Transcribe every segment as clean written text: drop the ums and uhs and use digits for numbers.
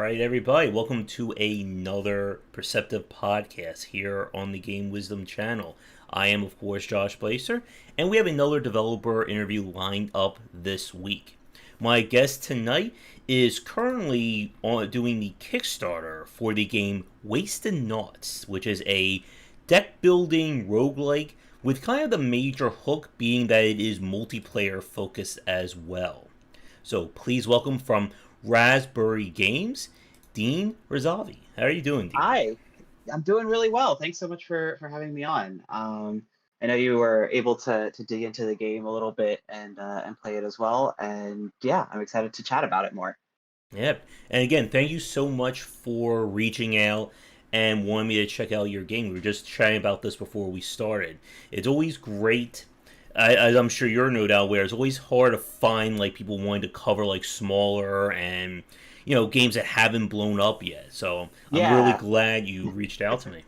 right, everybody, welcome to another Perceptive Podcast here on the Game Wisdom channel. I am, of course, Josh Bycer, and we have another developer interview lined up this week. My guest tonight is currently doing the Kickstarter for the game Wastenauts, which is a deck building roguelike with kind of the major hook being that it is multiplayer focused as well. So please welcome from Raspberry Games, Dean Razavi. How are you doing, Dean? Hi, I'm doing really well. Thanks so much for having me on. I know you were able to dig into the game a little bit and play it as well. And yeah, I'm excited to chat about it more. Yep. And again, thank you so much for reaching out and wanting me to check out your game. We were just chatting about this before we started. It's always great. I'm sure you're no doubt aware. It's always hard to find like people wanting to cover like smaller and games that haven't blown up yet. So I'm really Yeah, glad you reached out to me.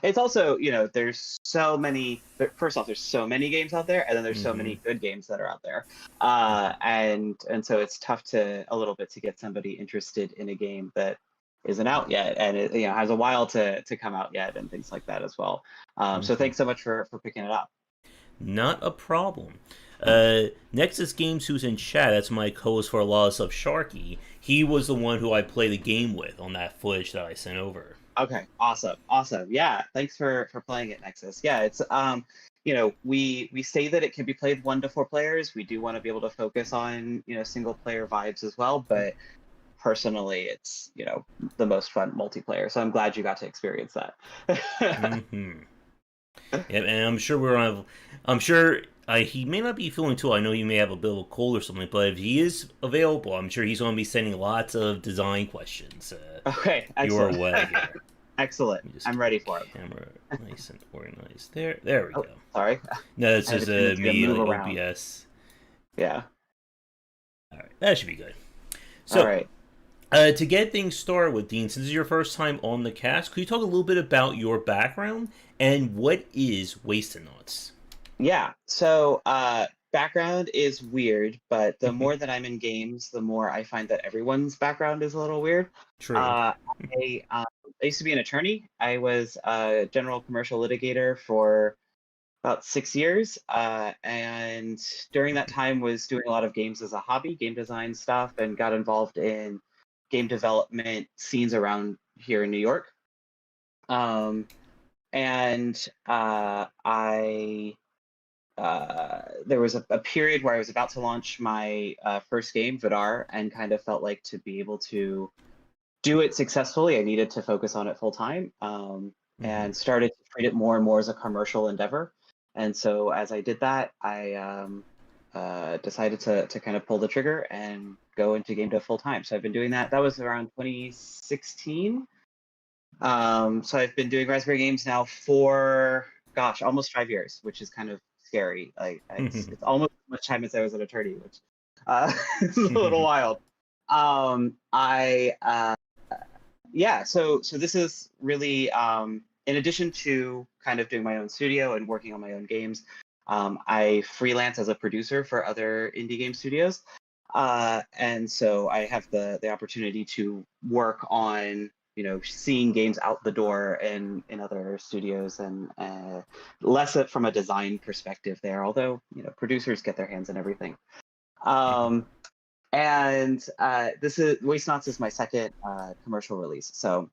it's also, there's so many, first off, there's so many games out there, and then there's so Mm-hmm. many good games that are out there. And so it's tough a little bit to get somebody interested in a game that isn't out yet and it, has a while to come out yet and things like that as well. So Mm-hmm. thanks so much for picking it up. Not a problem. Nexus Games, who's in chat, that's my co-host for a lot of stuff, Sharky. He was the one who I played the game with on that footage that I sent over. Okay, awesome. Yeah, thanks for playing it, Nexus. Yeah, it's we say that it can be played 1 to 4 players. We do want to be able to focus on single player vibes as well, but personally, it's the most fun multiplayer. So I'm glad you got to experience that. Mm-hmm. Yeah, and I'm sure we're on. I'm sure he may not be feeling too. I know he may have a bit of a cold or something, but if he is available, I'm sure he's going to be sending lots of design questions Okay, your excellent. way here. Excellent. Let me just I'm keep ready the for it. camera nice and organized. There we Oh, go. sorry. No, it's I have just a tendency to me move like around. OBS. Yeah. All right, that should be good. All So, right. to get things started with, Dean, since this is your first time on the cast, could you talk a little bit about your background and what is Wastenauts? Yeah. So background is weird, but the more that I'm in games, the more I find that everyone's background is a little weird. True. Uh, I used to be an attorney. I was a general commercial litigator for about 6 years, and during that time was doing a lot of games as a hobby, game design stuff, and got involved in game development scenes around here in New York. Um, and I there was a period where I was about to launch my first game, Vidar, and kind of felt like to be able to do it successfully, I needed to focus on it full time, Mm-hmm. and started to treat it more and more as a commercial endeavor. And so as I did that, I decided to kind of pull the trigger and go into game dev full time. So I've been doing that. That was around 2016. So I've been doing Raspberry Games now for, gosh, almost 5 years, which is kind of scary. Like it's almost as much time as I was an attorney, which is a little wild. I Yeah, so this is really in addition to kind of doing my own studio and working on my own games, I freelance as a producer for other indie game studios. And so I have the opportunity to work on seeing games out the door in other studios and less from a design perspective there, although producers get their hands in everything. um, and this is Wastenauts is my second commercial release, so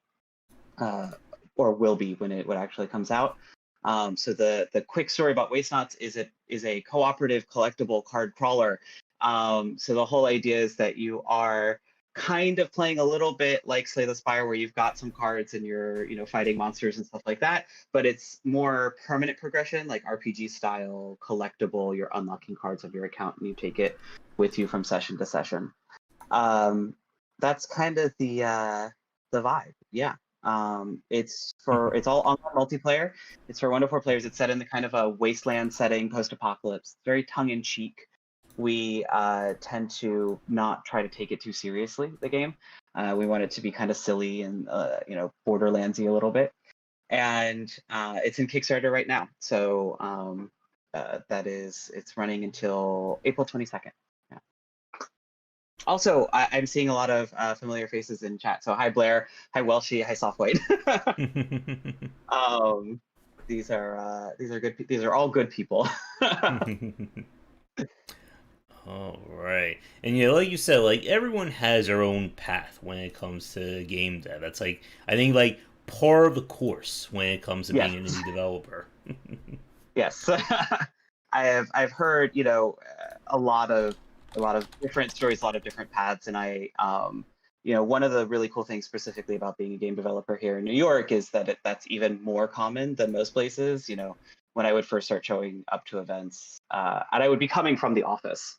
uh, or will be when it actually comes out. So the quick story about Wastenauts is it is a cooperative collectible card crawler. So the whole idea is that you are kind of playing a little bit like Slay the Spire, where you've got some cards and you're fighting monsters and stuff like that, but it's more permanent progression, like RPG style collectible. You're unlocking cards of your account and you take it with you from session to session. Um, that's kind of the vibe. Yeah. It's all online multiplayer. It's for 1 to 4 players. It's set in the kind of a wasteland setting, post-apocalypse. Very tongue-in-cheek. We tend to not try to take it too seriously, the game. We want it to be kind of silly and Borderlandsy a little bit. And it's in Kickstarter right now. So it's running until April 22nd. Yeah. Also, I'm seeing a lot of familiar faces in chat. So hi Blair, hi Welshie, hi Softwhite. um, these are good. These are all good people. All right, and yeah, like you said, like everyone has their own path when it comes to game dev. That's like I think like part of the course when it comes to Yes, being an indie developer. yes. I've heard a lot of different stories, a lot of different paths, and one of the really cool things specifically about being a game developer here in New York is that that's even more common than most places. When I would first start showing up to events, and I would be coming from the office.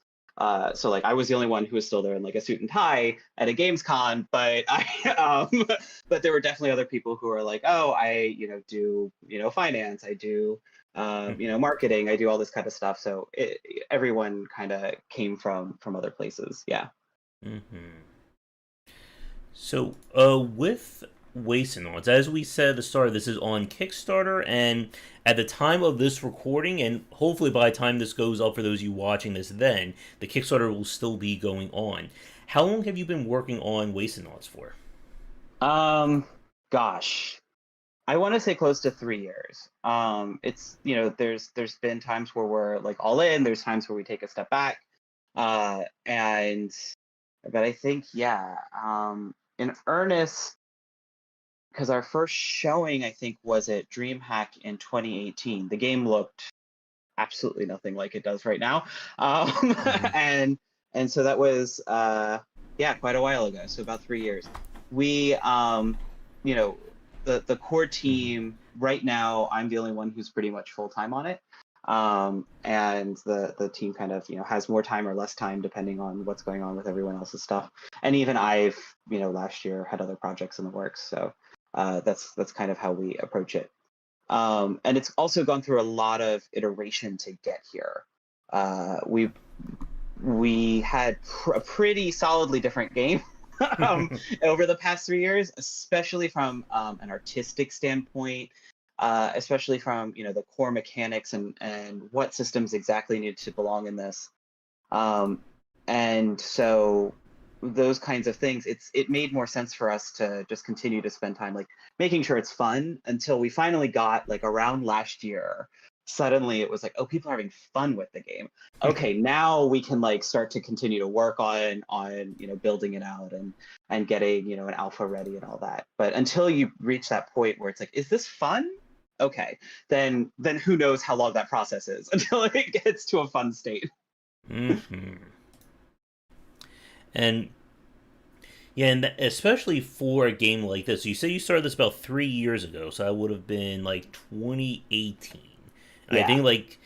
So like I was the only one who was still there in like a suit and tie at a games con, but but there were definitely other people who were like, oh, I do finance, I do marketing, I do all this kind of stuff. So everyone kind of came from other places. Yeah. Hmm. So, with Wastenauts, as we said at the start, this is on Kickstarter, and at the time of this recording, and hopefully by the time this goes up for those of you watching this then, the Kickstarter will still be going on. How long have you been working on Wastenauts for? Um, Gosh, I want to say close to 3 years. It's there's been times where we're like all in. There's times where we take a step back, and but I think yeah, in earnest, because our first showing I think was at DreamHack in 2018. The game looked absolutely nothing like it does right now, Hmm. and so that was yeah, quite a while ago. So about 3 years. We you know the core team right now. I'm the only one who's pretty much full time on it, and the team kind of has more time or less time depending on what's going on with everyone else's stuff. And even I've last year had other projects in the works, so that's kind of how we approach it. And it's also gone through a lot of iteration to get here. We had a pretty solidly different game um, over the past 3 years, especially from an artistic standpoint, especially from the core mechanics and what systems exactly need to belong in this. Um, and so those kinds of things, it made more sense for us to just continue to spend time like making sure it's fun until we finally got like around last year. Suddenly it was like, oh, people are having fun with the game. Okay, now we can like start to continue to work on building it out and getting an alpha ready and all that. But until you reach that point where it's like, is this fun? Okay, then who knows how long that process is until it gets to a fun state. Hmm. And yeah, and especially for a game like this, you say you started this about 3 years ago, so that would have been like 2018. I Yeah. think like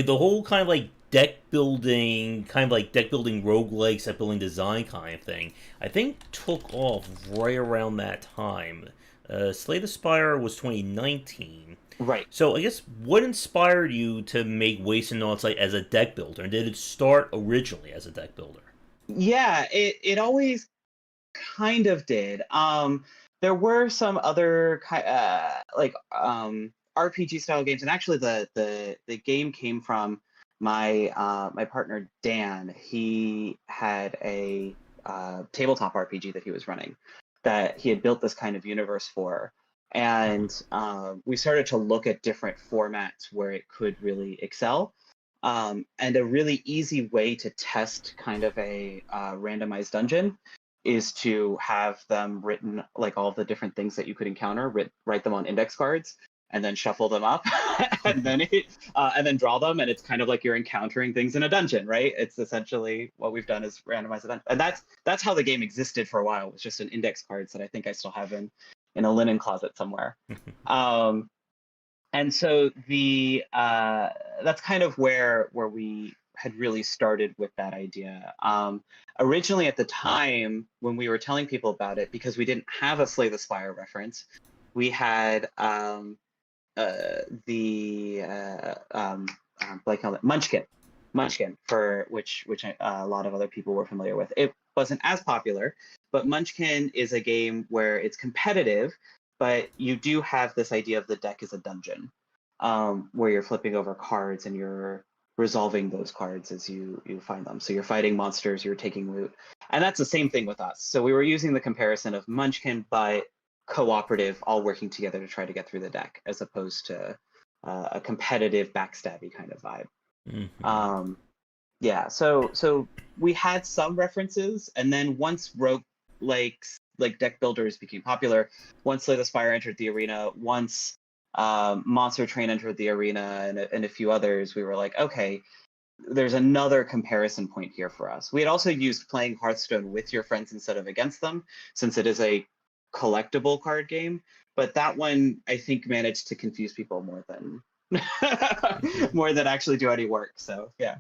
the whole kind of like deck building roguelikes, deck building design kind of thing. I think took off right around that time. Slay the Spire was 2019. Right. So I guess what inspired you to make Waste and Naughts like as a deck builder? And did it start originally as a deck builder? Yeah, it always kind of did. There were some other like RPG style games, and actually the game came from my partner Dan. He had a tabletop RPG that he was running that he had built this kind of universe for. And we started to look at different formats where it could really excel. And a really easy way to test kind of a randomized dungeon is to have them written, like all the different things that you could encounter, write them on index cards and then shuffle them up and then draw them, and it's kind of like you're encountering things in a dungeon, right? It's essentially what we've done is randomize a dungeon. And that's how the game existed for a while. It was just an index cards that I think I still have in a linen closet somewhere. um and so the that's kind of where we had really started with that idea. Originally, at the time when we were telling people about it, because we didn't have a Slay the Spire reference, we had the like Munchkin, for which a lot of other people were familiar with. It wasn't as popular, but Munchkin is a game where it's competitive, but you do have this idea of the deck as a dungeon, where you're flipping over cards and you're resolving those cards as you find them. So you're fighting monsters, you're taking loot, and that's the same thing with us. So we were using the comparison of Munchkin, but cooperative, all working together to try to get through the deck, as opposed to a competitive backstabby kind of vibe. Mm-hmm. Yeah, so we had some references, and then once rogue like deck builders became popular, once Slay the Spire entered the arena, once Monster Train entered the arena, and a few others, we were like, okay, there's another comparison point here for us. We had also used playing Hearthstone with your friends instead of against them, since it is a collectible card game. But that one, I think, managed to confuse people more than more than actually do any work. So yeah.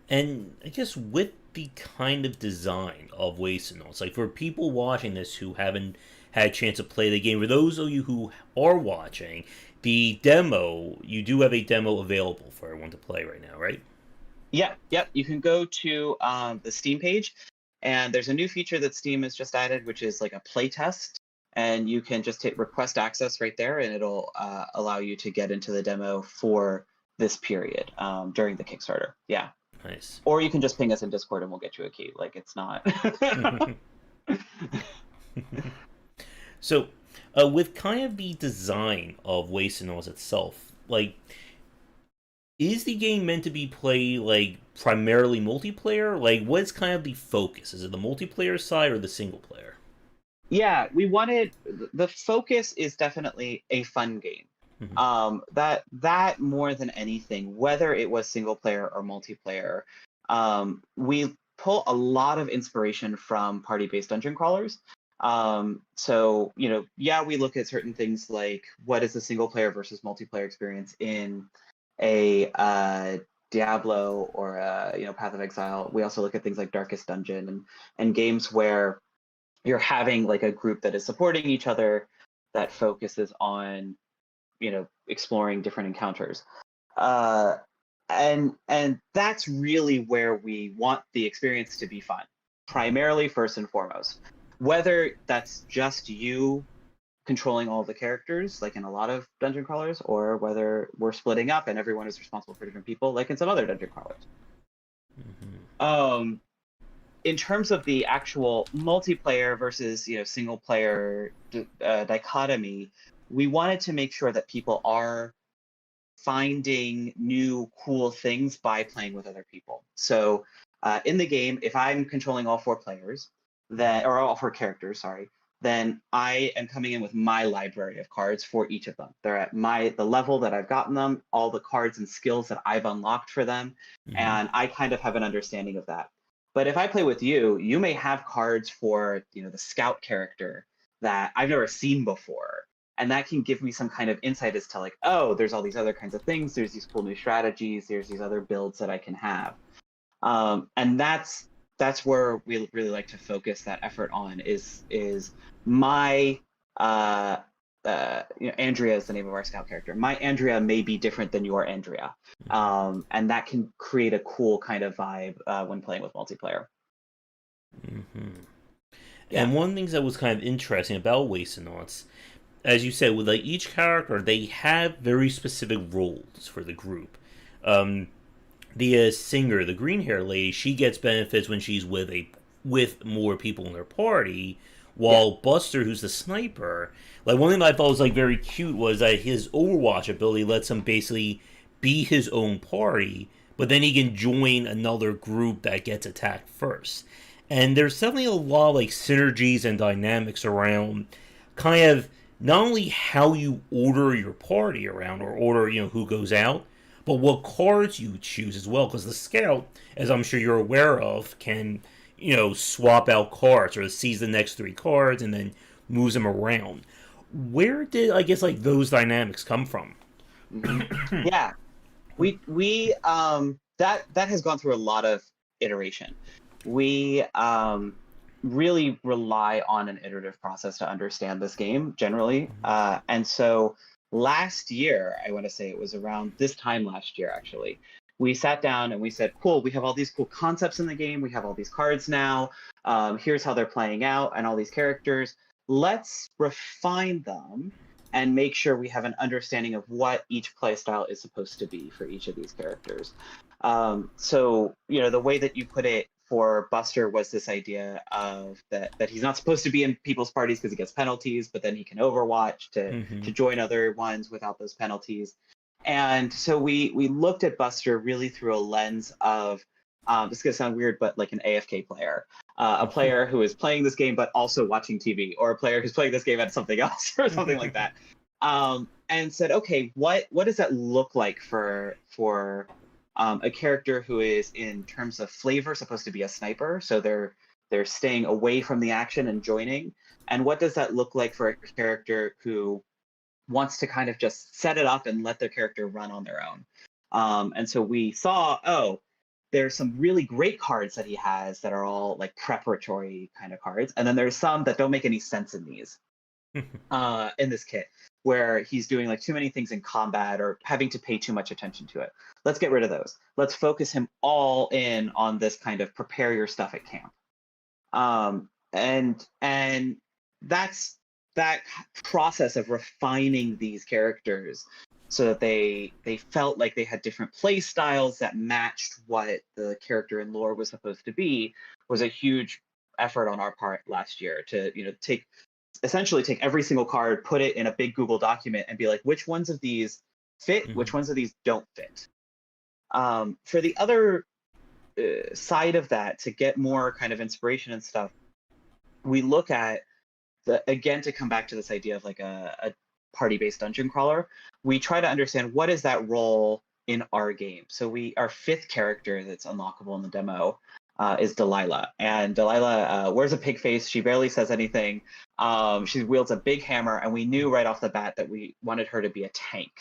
And I guess with the kind of design of Wastenauts, like for people watching this who haven't had a chance to play the game, for those of you who are watching, the demo, you do have a demo available for everyone to play right now, right? Yep. You can go to the Steam page, and there's a new feature that Steam has just added, which is like a play test. And you can just hit request access right there, and it'll allow you to get into the demo for this period during the Kickstarter. Yeah. Nice. Or you can just ping us in Discord and we'll get you a key. Like, it's not. So, with kind of the design of Wastenauts itself, like, is the game meant to be played, like, primarily multiplayer? Like, what's kind of the focus? Is it the multiplayer side or the single player? Yeah, we wanted the focus is definitely a fun game. That more than anything, whether it was single player or multiplayer, we pull a lot of inspiration from party-based dungeon crawlers. So, we look at certain things like what is the single player versus multiplayer experience in a Diablo or Path of Exile. We also look at things like Darkest Dungeon and games where you're having like a group that is supporting each other, that focuses on exploring different encounters, and that's really where we want the experience to be fun, primarily, first and foremost. Whether that's just you controlling all the characters, like in a lot of dungeon crawlers, or whether we're splitting up and everyone is responsible for different people, like in some other dungeon crawlers. In terms of the actual multiplayer versus single player dichotomy, we wanted to make sure that people are finding new cool things by playing with other people. So in the game, if I'm controlling all four players, or all four characters, sorry, then I am coming in with my library of cards for each of them. They're at the level that I've gotten them, all the cards and skills that I've unlocked for them, and I kind of have an understanding of that. But if I play with you, you may have cards for the scout character that I've never seen before. And that can give me some kind of insight as to like, oh, there's all these other kinds of things. There's these cool new strategies. There's these other builds that I can have. And that's where we really like to focus that effort on is my Andrea is the name of our scout character. My Andrea may be different than your Andrea. And that can create a cool kind of vibe when playing with multiplayer. Yeah. And one of the things that was kind of interesting about Wastenauts, as you said, with like each character, they have very specific roles for the group. The singer, the green hair lady, she gets benefits when she's with more people in their party, while Buster, who's the sniper, like one thing that I thought was like very cute was that his Overwatch ability lets him basically be his own party, but then he can join another group that gets attacked first. And there's definitely a lot of like synergies and dynamics around kind of not only how you order your party around or order who goes out, but what cards you choose as well, because the scout, as I'm sure you're aware of, can swap out cards or sees the next three cards and then moves them around. Where did I guess like those dynamics come from? Yeah, we that has gone through a lot of iteration. We really rely on an iterative process to understand this game generally. And so last year, I want to say it was around this time last year, actually, we sat down and we said, cool, we have all these cool concepts in the game. We have all these cards now. Here's how they're playing out and all these characters. Let's refine them and make sure we have an understanding of what each playstyle is supposed to be for each of these characters. So, the way that you put it for Buster was this idea of that he's not supposed to be in people's parties because he gets penalties, but then he can overwatch to join other ones without those penalties. And so we looked at Buster really through a lens of, this is going to sound weird, but like an AFK player, a player who is playing this game but also watching TV, or a player who's playing this game at something else or something like that. And said, okay, what does that look like for a character who is, in terms of flavor, supposed to be a sniper, so they're staying away from the action and joining, and what does that look like for a character who wants to kind of just set it up and let their character run on their own. And so we saw, there's some really great cards that he has that are all like preparatory kind of cards, and then there's some that don't make any sense in these in this kit, where he's doing like too many things in combat or having to pay too much attention to it. Let's get rid of those. Let's focus him all in on this kind of prepare your stuff at camp. And that's that process of refining these characters so that they felt like they had different play styles that matched what the character and lore was supposed to be, was a huge effort on our part last year to essentially take every single card, put it in a big Google document, and be like, which ones of these fit, which ones of these don't fit. For the other side of that, to get more kind of inspiration and stuff, we look at again, to come back to this idea of like a party-based dungeon crawler, we try to understand what is that role in our game. So our fifth character that's unlockable in the demo is Delilah. And Delilah wears a pig face. She barely says anything. She wields a big hammer, and we knew right off the bat that we wanted her to be a tank.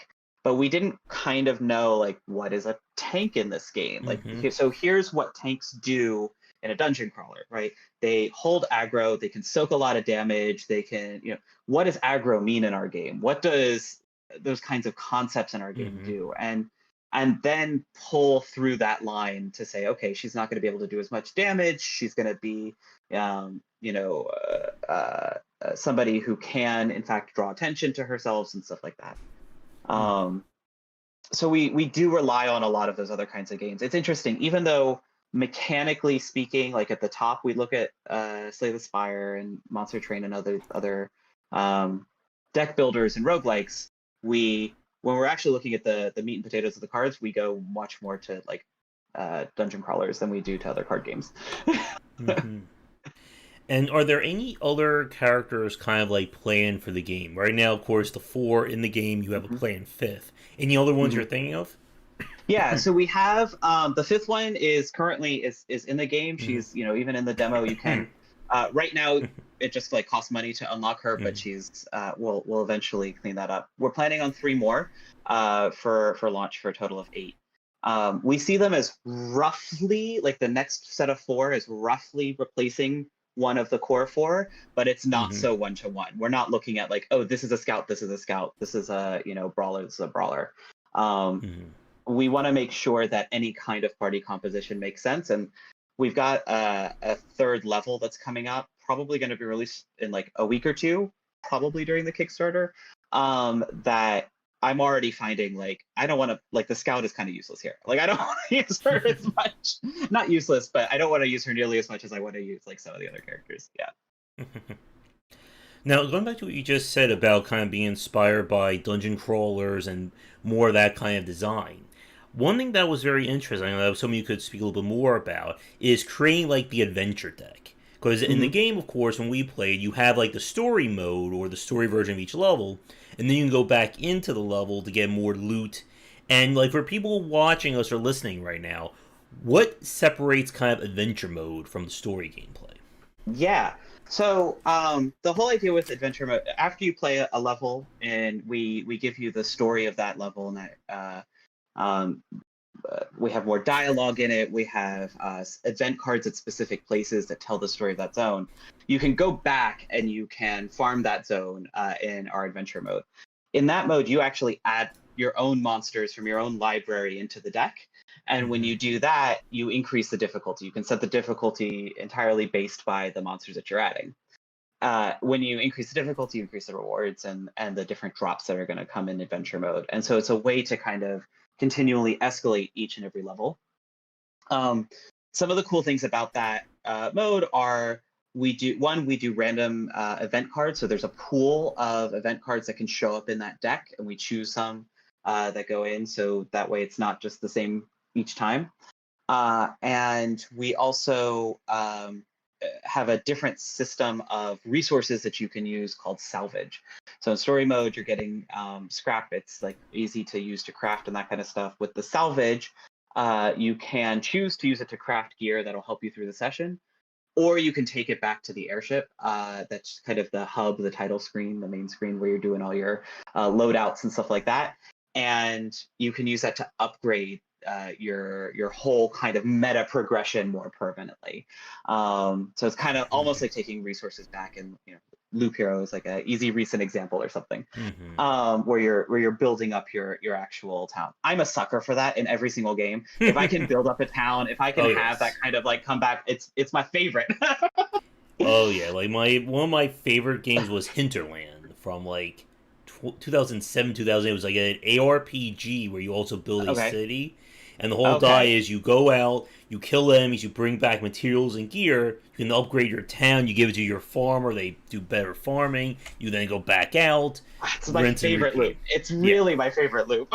But we didn't kind of know, like, what is a tank in this game? Like, so here's what tanks do in a dungeon crawler, right? They hold aggro, they can soak a lot of damage, they can, what does aggro mean in our game? What does those kinds of concepts in our game do? And then pull through that line to say, okay, she's not going to be able to do as much damage. She's going to be, somebody who can, in fact, draw attention to herself and stuff like that. So we do rely on a lot of those other kinds of games. It's interesting, even though mechanically speaking, like at the top, we look at Slay the Spire and Monster Train and other deck builders and roguelikes. When we're actually looking at the meat and potatoes of the cards, we go much more to like dungeon crawlers than we do to other card games. And are there any other characters kind of like planned for the game? Right now, of course, the 4 in the game, you have a planned 5th. Any other ones you're thinking of? Yeah, so we have the 5th one is currently is in the game. She's even in the demo you can right now it just like costs money to unlock her, but she's we'll eventually clean that up. We're planning on 3 more for launch, for a total of 8. We see them as roughly like the next set of 4 is roughly replacing one of the core 4, but it's not so one-to-one. We're not looking at like, oh, this is a scout, this is a scout, this is a brawler, this is a brawler. We want to make sure that any kind of party composition makes sense, and we've got a 3rd level that's coming up, probably going to be released in like a week or 2, probably during the Kickstarter, that I'm already finding like I don't want to, like, the scout is kind of useless here. Like I don't want to use her as much. Not useless, but I don't want to use her nearly as much as I want to use like some of the other characters. Yeah. Now, going back to what you just said about kind of being inspired by dungeon crawlers and more of that kind of design, one thing that was very interesting, I know that was something you could speak a little bit more about, is creating like the adventure deck. Because in the game, of course, when we played, you have like the story mode or the story version of each level, and then you can go back into the level to get more loot. And like for people watching us or listening right now, what separates kind of adventure mode from the story gameplay? Yeah. So the whole idea with adventure mode, after you play a level, and we give you the story of that level, and that we have more dialogue in it. We have event cards at specific places that tell the story of that zone. You can go back and you can farm that zone in our adventure mode. In that mode, you actually add your own monsters from your own library into the deck. And when you do that, you increase the difficulty. You can set the difficulty entirely based by the monsters that you're adding. when you increase the difficulty, you increase the rewards and the different drops that are going to come in adventure mode. And so it's a way to kind of continually escalate each and every level. Some of the cool things about that mode are we do random event cards. So there's a pool of event cards that can show up in that deck, and we choose some that go in. So that way it's not just the same each time. And we also have a different system of resources that you can use called salvage. So in story mode, you're getting scrap. It's like easy to use to craft and that kind of stuff. With the salvage, you can choose to use it to craft gear that'll help you through the session, or you can take it back to the airship. That's kind of the hub, the title screen, the main screen where you're doing all your loadouts and stuff like that. And you can use that to upgrade your whole kind of meta progression more permanently. So it's kind of almost like taking resources back, and Loop Hero is like an easy recent example or something, where you're building up your actual town. I'm a sucker for that in every single game. If I can build up a town, if I can have that kind of like comeback, it's my favorite. Oh yeah, like one of my favorite games was Hinterland from like 2007, 2008. It was like an ARPG where you also build a city. And the whole die is you go out, you kill enemies, you bring back materials and gear, you can upgrade your town, you give it to your farmer, they do better farming, you then go back out. It's my favorite loop. It's really my favorite loop.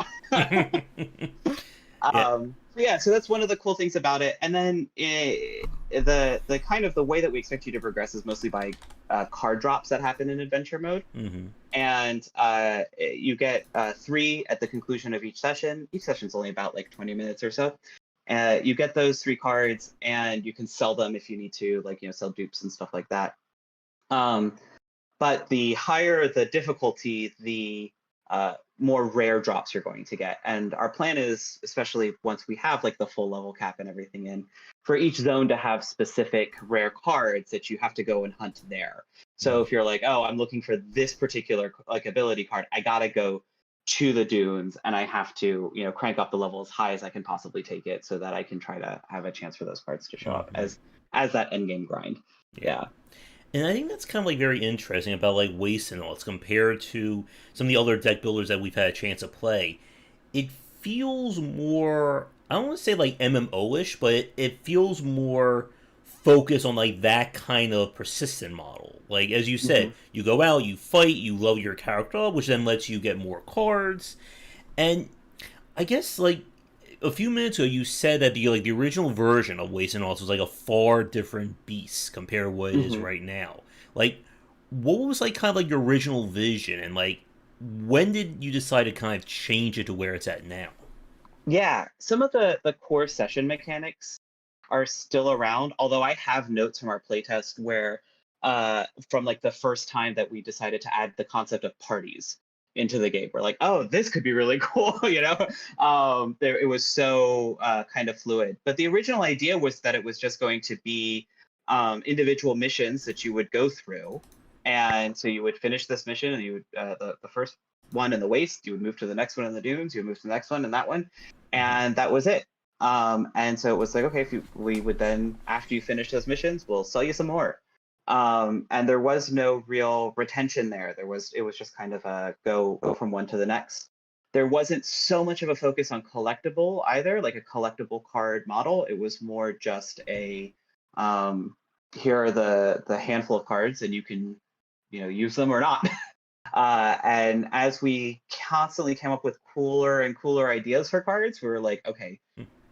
So that's one of the cool things about it. And then the kind of the way that we expect you to progress is mostly by card drops that happen in adventure mode. And you get 3 at the conclusion of each session. Each session's only about like 20 minutes or so. You get those 3 cards, and you can sell them if you need to, like sell dupes and stuff like that. But the higher the difficulty, the more rare drops you're going to get. And our plan is, especially once we have like the full level cap and everything in, for each zone to have specific rare cards that you have to go and hunt there. So if you're like, oh, I'm looking for this particular like ability card, I gotta go to the dunes, and I have to crank up the level as high as I can possibly take it, so that I can try to have a chance for those cards to show up as that end game grind. Yeah. And I think that's kind of like very interesting about like Wastenauts compared to some of the other deck builders that we've had a chance to play. It feels more, I don't want to say like MMO-ish, but it feels more focused on like that kind of persistent model. Like as you said, you go out, you fight, you level your character up, which then lets you get more cards. And I guess like a few minutes ago, you said that the original version of Wastenauts was like a far different beast compared to what it is right now. Like, what was like kind of like your original vision, and like when did you decide to kind of change it to where it's at now? Yeah, some of the core session mechanics are still around, although I have notes from our playtest where from like the first time that we decided to add the concept of parties into the game, we're like, oh, this could be really cool. It was so kind of fluid. But the original idea was that it was just going to be individual missions that you would go through, and so you would finish this mission, and you would the first one in the waste, you would move to the next one in the dunes, you would move to the next one and that one, and that was it. And so it was like, okay, we would then, after you finish those missions, we'll sell you some more. And there was no real retention there. It was just kind of a go from one to the next. There wasn't so much of a focus on collectible either, like a collectible card model. It was more just a here are the handful of cards, and you can use them or not. And as we constantly came up with cooler and cooler ideas for cards, we were like, okay,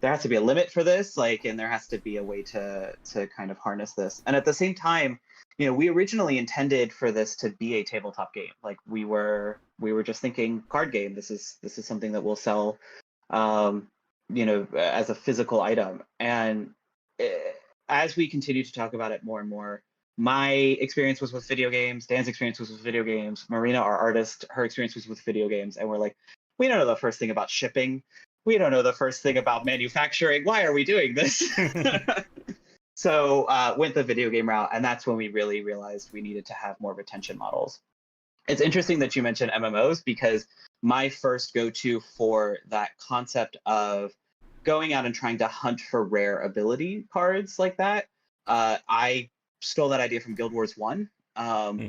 there has to be a limit for this, and there has to be a way to kind of harness this. And at the same time, we originally intended for this to be a tabletop game. Like we were just thinking card game. This is something that we'll sell, as a physical item. And as we continue to talk about it more and more, my experience was with video games. Dan's experience was with video games. Marina, our artist, her experience was with video games. And we're like, we don't know the first thing about shipping. We don't know the first thing about manufacturing. Why are we doing this? So went the video game route, and that's when we really realized we needed to have more retention models. It's interesting that you mentioned MMOs, because my first go-to for that concept of going out and trying to hunt for rare ability cards like that, I stole that idea from Guild Wars 1.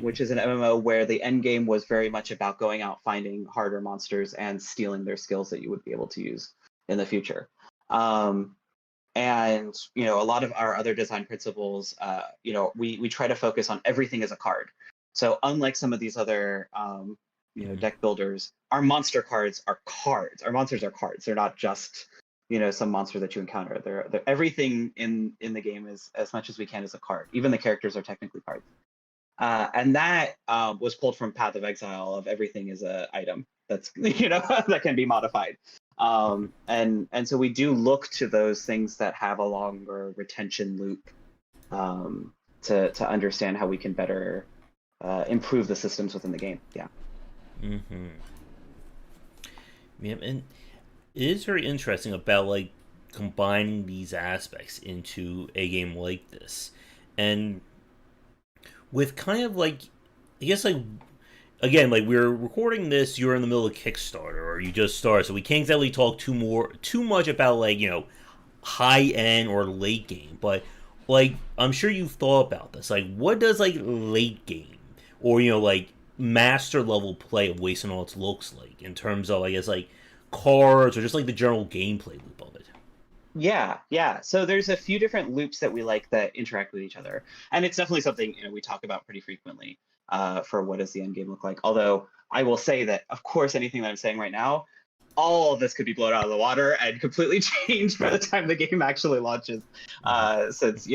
which is an MMO where the end game was very much about going out, finding harder monsters, and stealing their skills that you would be able to use in the future. And a lot of our other design principles, we try to focus on everything as a card. So unlike some of these other deck builders, our monster cards are cards. Our monsters are cards. They're not just some monster that you encounter. They're everything in the game is, as much as we can, is a card. Even the characters are technically cards. And that was pulled from Path of Exile, of everything is a item that's that can be modified. And so we do look to those things that have a longer retention loop to understand how we can better improve the systems within the game. Yeah. Mm-hmm. Yeah, and it is very interesting about like combining these aspects into a game like this, and with kind of like, I guess, like, again, like, we're recording this, you're in the middle of Kickstarter, or you just started, so we can't exactly talk too much about, like, high end or late game, but like, I'm sure you've thought about this. Like, what does like late game or like master level play of Wastenauts looks like in terms of, I guess, like cards or just like the general gameplay loop of it? Yeah. So there's a few different loops that we like that interact with each other, and it's definitely something we talk about pretty frequently. For what does the end game look like? Although I will say that, of course, anything that I'm saying right now, all of this could be blown out of the water and completely changed by the time the game actually launches. Since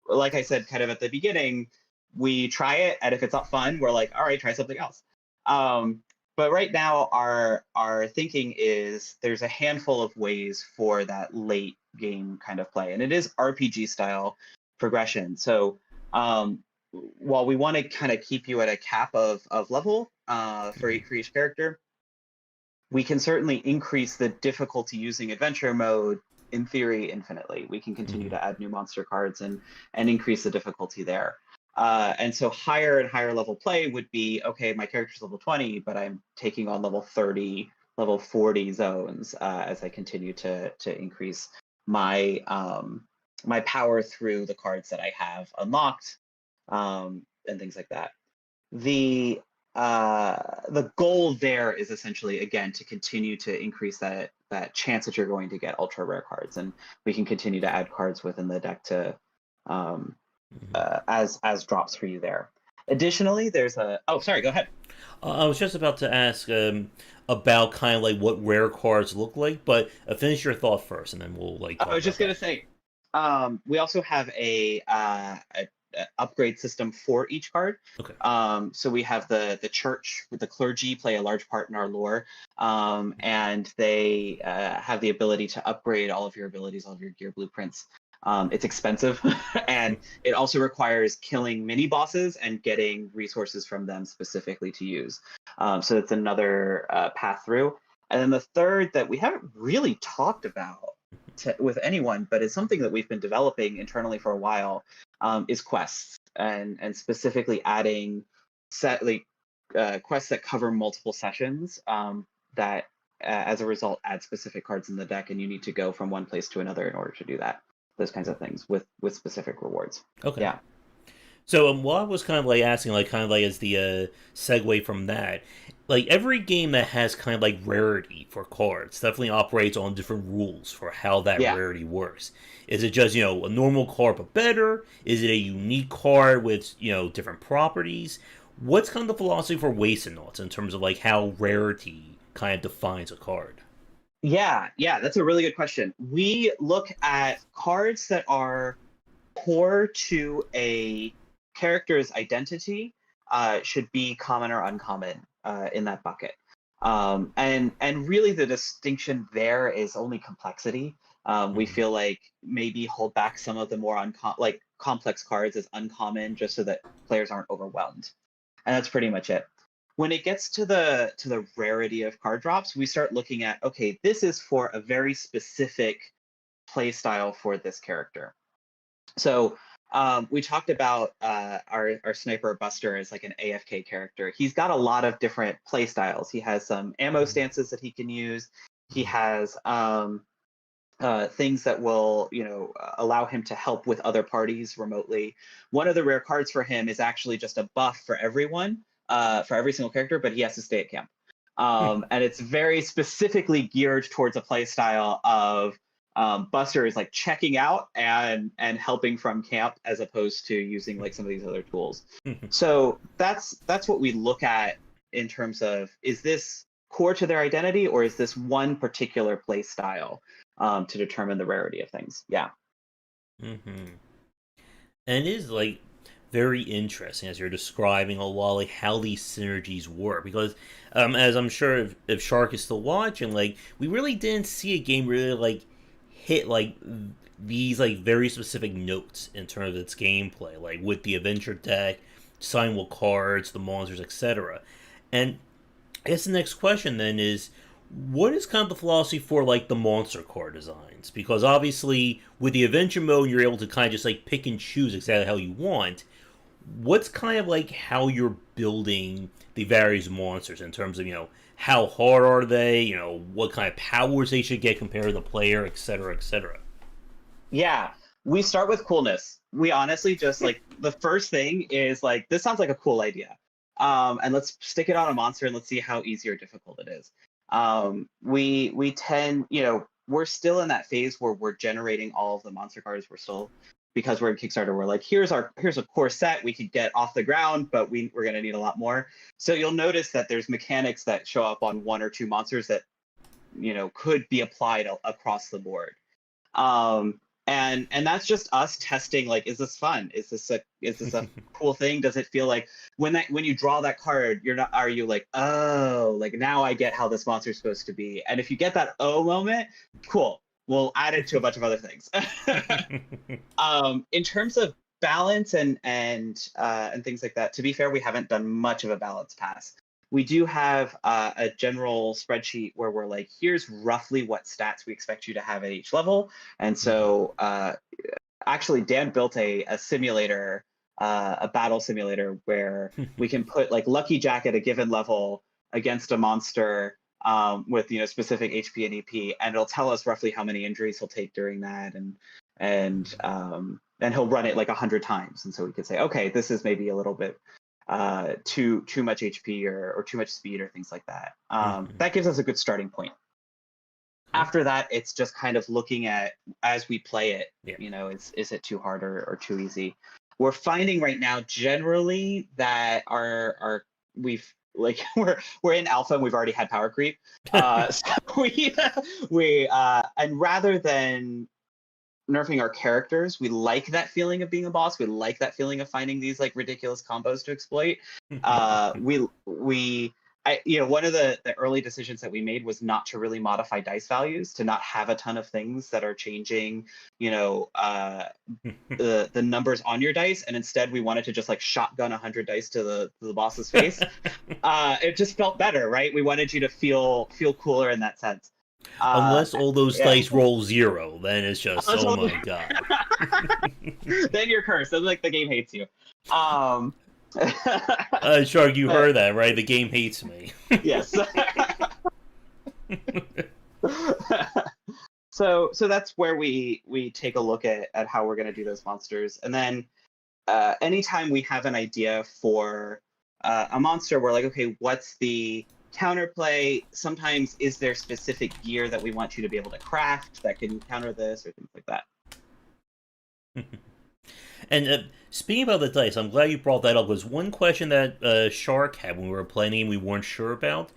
like I said, kind of at the beginning, we try it, and if it's not fun, we're like, all right, try something else. But right now, our thinking is there's a handful of ways for that late game kind of play, and it is RPG style progression. So while we want to kind of keep you at a cap of level for each character, we can certainly increase the difficulty using adventure mode, in theory, infinitely. We can continue to add new monster cards and increase the difficulty there. And so higher and higher level play would be, okay, my character's level 20, but I'm taking on level 30, level 40 zones as I continue to increase my my power through the cards that I have unlocked, and things like that. The goal there is essentially, again, to continue to increase that chance that you're going to get ultra rare cards, and we can continue to add cards within the deck to as drops for you there. Additionally, there's sorry, go ahead. I was just about to ask about kind of like what rare cards look like, but finish your thought first, and then we'll like. I was just gonna say, we also have a upgrade system for each card. Okay. So we have the church with the clergy play a large part in our lore, and they have the ability to upgrade all of your abilities, all of your gear blueprints. It's expensive, and it also requires killing mini bosses and getting resources from them specifically to use. So it's another path through. And then the third that we haven't really talked about with anyone, but it's something that we've been developing internally for a while, is quests, and specifically adding quests that cover multiple sessions that as a result add specific cards in the deck, and you need to go from one place to another in order to do that. Those kinds of things with specific rewards. Okay. Yeah. So what I was kind of like asking, like kind of like as the segue from that, like every game that has kind of like rarity for cards definitely operates on different rules for how that rarity works. Is it just a normal card but better? Is it a unique card with different properties? What's kind of the philosophy for Wastenauts in terms of like how rarity kind of defines a card? Yeah, that's a really good question. We look at cards that are core to a character's identity, should be common or uncommon in that bucket. And really the distinction there is only complexity. We feel like maybe hold back some of the more complex cards as uncommon, just so that players aren't overwhelmed. And that's pretty much it. When it gets to the rarity of card drops, we start looking at, okay, this is for a very specific play style for this character. So we talked about our sniper Buster as like an AFK character. He's got a lot of different play styles. He has some ammo stances that he can use. He has things that will, allow him to help with other parties remotely. One of the rare cards for him is actually just a buff for everyone, for every single character, but he has to stay at camp. And it's very specifically geared towards a play style of Buster is like checking out and helping from camp, as opposed to using like some of these other tools. So that's what we look at in terms of, is this core to their identity, or is this one particular play style, to determine the rarity of things? Yeah. And it is like very interesting as you're describing a lot like how these synergies work, because as I'm sure if Shark is still watching, like we really didn't see a game really like hit like these like very specific notes in terms of its gameplay, like with the adventure deck, sign with cards, the monsters, etc. And I guess the next question then is, what is kind of the philosophy for like the monster card designs? Because obviously with the adventure mode, you're able to kind of just like pick and choose exactly how you want. What's kind of like how you're building the various monsters in terms of, how hard are they, what kind of powers they should get compared to the player, etc., etc. Yeah, we start with coolness. We honestly just like, the first thing is like, this sounds like a cool idea. And let's stick it on a monster and let's see how easy or difficult it is. We tend, we're still in that phase where we're generating all of the monster cards. We're still, because we're in Kickstarter, we're like, here's a core set we could get off the ground, but we're going to need a lot more. So you'll notice that there's mechanics that show up on one or two monsters that, could be applied across the board. And that's just us testing, like, is this fun? Is this a cool thing? Does it feel like when you draw that card, are you like, oh, like now I get how this monster's supposed to be? And if you get that oh moment, cool. We'll add it to a bunch of other things. In terms of balance and things like that, to be fair, we haven't done much of a balance pass. We do have a general spreadsheet where we're like, here's roughly what stats we expect you to have at each level. And so actually, Dan built a simulator, a battle simulator, where we can put like Lucky Jack at a given level against a monster with specific HP and EP, and it'll tell us roughly how many injuries he'll take during that, and he'll run it like 100 times. And so we could say, okay, this is maybe a little bit too much HP or too much speed or things like that. That gives us a good starting point. After that, it's just kind of looking at, as we play it, is it too hard or too easy? We're finding right now generally that we're in alpha and we've already had power creep. So we and rather than nerfing our characters, we like that feeling of being a boss. We like that feeling of finding these like ridiculous combos to exploit. One of the early decisions that we made was not to really modify dice values, to not have a ton of things that are changing, the numbers on your dice, and instead we wanted to just like shotgun 100 dice to the boss's face. It just felt better, right? We wanted you to feel cooler in that sense. Unless all those dice roll 0, then it's just, oh my god. Then you're cursed. Then like the game hates you. Shark, you heard that, right? The game hates me. Yes. So that's where we take a look at how we're going to do those monsters. And then anytime we have an idea for a monster, we're like, okay, what's the counterplay? Sometimes is there specific gear that we want you to be able to craft that can counter this or things like that? And speaking about the dice, I'm glad you brought that up, because one question that Shark had when we were playing and we weren't sure about,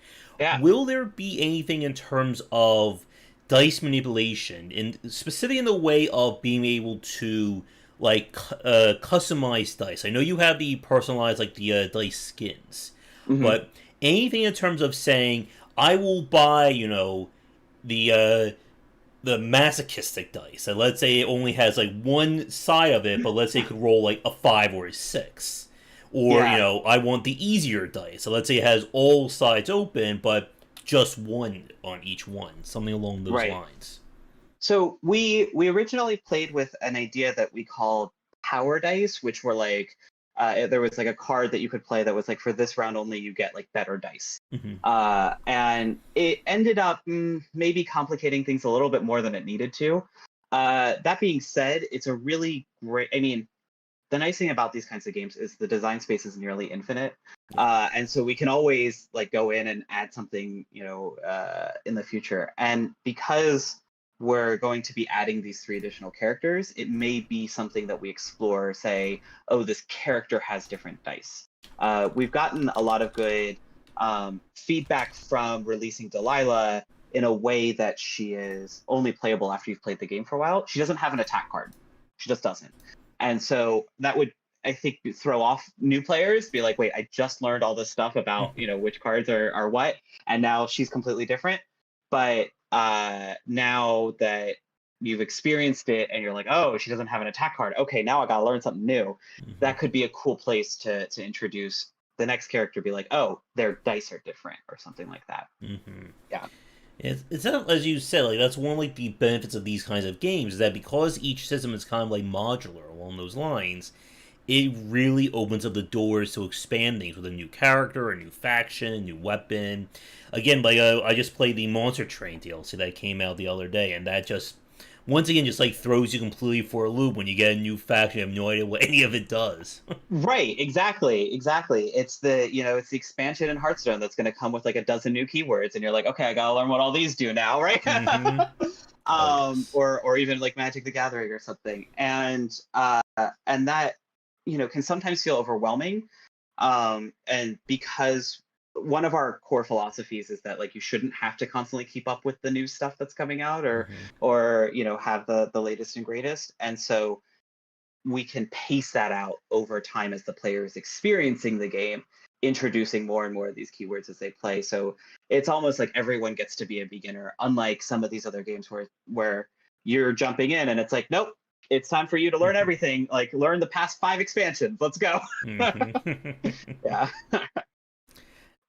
will there be anything in terms of dice manipulation, specifically in the way of being able to like customize dice? I know you have the personalized like the dice skins, but anything in terms of saying, I will buy, the masochistic dice, and let's say it only has like one side of it, but let's say it could roll like a 5 or a 6. Or, I want the easier dice, so let's say it has all sides open, but just one on each one, something along those lines. So we originally played with an idea that we called power dice, which were like there was like a card that you could play that was like, for this round only, you get like better dice. Mm-hmm. And it ended up maybe complicating things a little bit more than it needed to. That being said, it's a really great, I mean, the nice thing about these kinds of games is the design space is nearly infinite. And so we can always like go in and add something, in the future. And because we're going to be adding these 3 additional characters, it may be something that we explore, say, oh, this character has different dice. We've gotten a lot of good feedback from releasing Delilah in a way that she is only playable after you've played the game for a while. She doesn't have an attack card. She just doesn't. And so that would, I think, throw off new players, be like, wait, I just learned all this stuff about, which cards are what, and now she's completely different. But now that you've experienced it and you're like, oh, she doesn't have an attack card. Okay, now I got to learn something new. That could be a cool place to introduce the next character, be like, oh, their dice are different or something like that. Yeah. It's not, as you said, like that's one of like the benefits of these kinds of games, is that because each system is kind of like modular along those lines, it really opens up the doors to expand things with a new character, a new faction, a new weapon. Again, like I just played the Monster Train DLC that came out the other day, and that just once again just like throws you completely for a loop when you get a new faction. You have no idea what any of it does. Right, exactly. It's the it's the expansion in Hearthstone that's going to come with like a dozen new keywords, and you're like, okay, I gotta learn what all these do now, right? Yes. Or even like Magic the Gathering or something, and that can sometimes feel overwhelming, and because one of our core philosophies is that like you shouldn't have to constantly keep up with the new stuff that's coming out, or have the latest and greatest, and so we can pace that out over time as the player is experiencing the game, introducing more and more of these keywords as they play. So it's almost like everyone gets to be a beginner, unlike some of these other games where you're jumping in and it's like, nope, it's time for you to learn everything. Like, learn the past 5 expansions. Let's go. Yeah.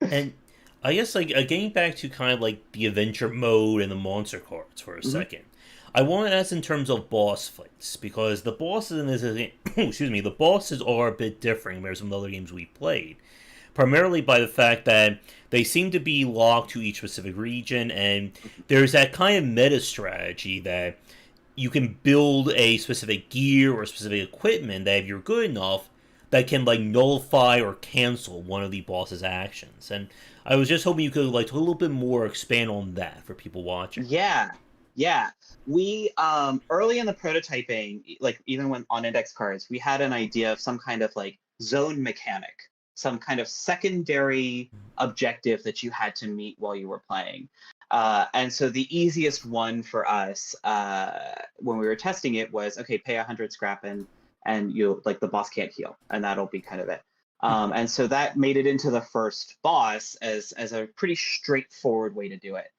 And I guess like getting back to kind of like the adventure mode and the monster cards for a second. I want to ask in terms of boss fights, because the bosses in this the bosses are a bit different compared to some other games we played. Primarily by the fact that they seem to be locked to each specific region, and there's that kind of meta strategy that you can build a specific gear or specific equipment that, if you're good enough, that can like nullify or cancel one of the boss's actions. And I was just hoping you could like a little bit more expand on that for people watching. Yeah. We early in the prototyping, like even when on index cards, we had an idea of some kind of like zone mechanic, some kind of secondary objective that you had to meet while you were playing. And so the easiest one for us when we were testing it was, okay, pay 100 scrap and you like the boss can't heal, and that'll be kind of it. And so that made it into the first boss as a pretty straightforward way to do it.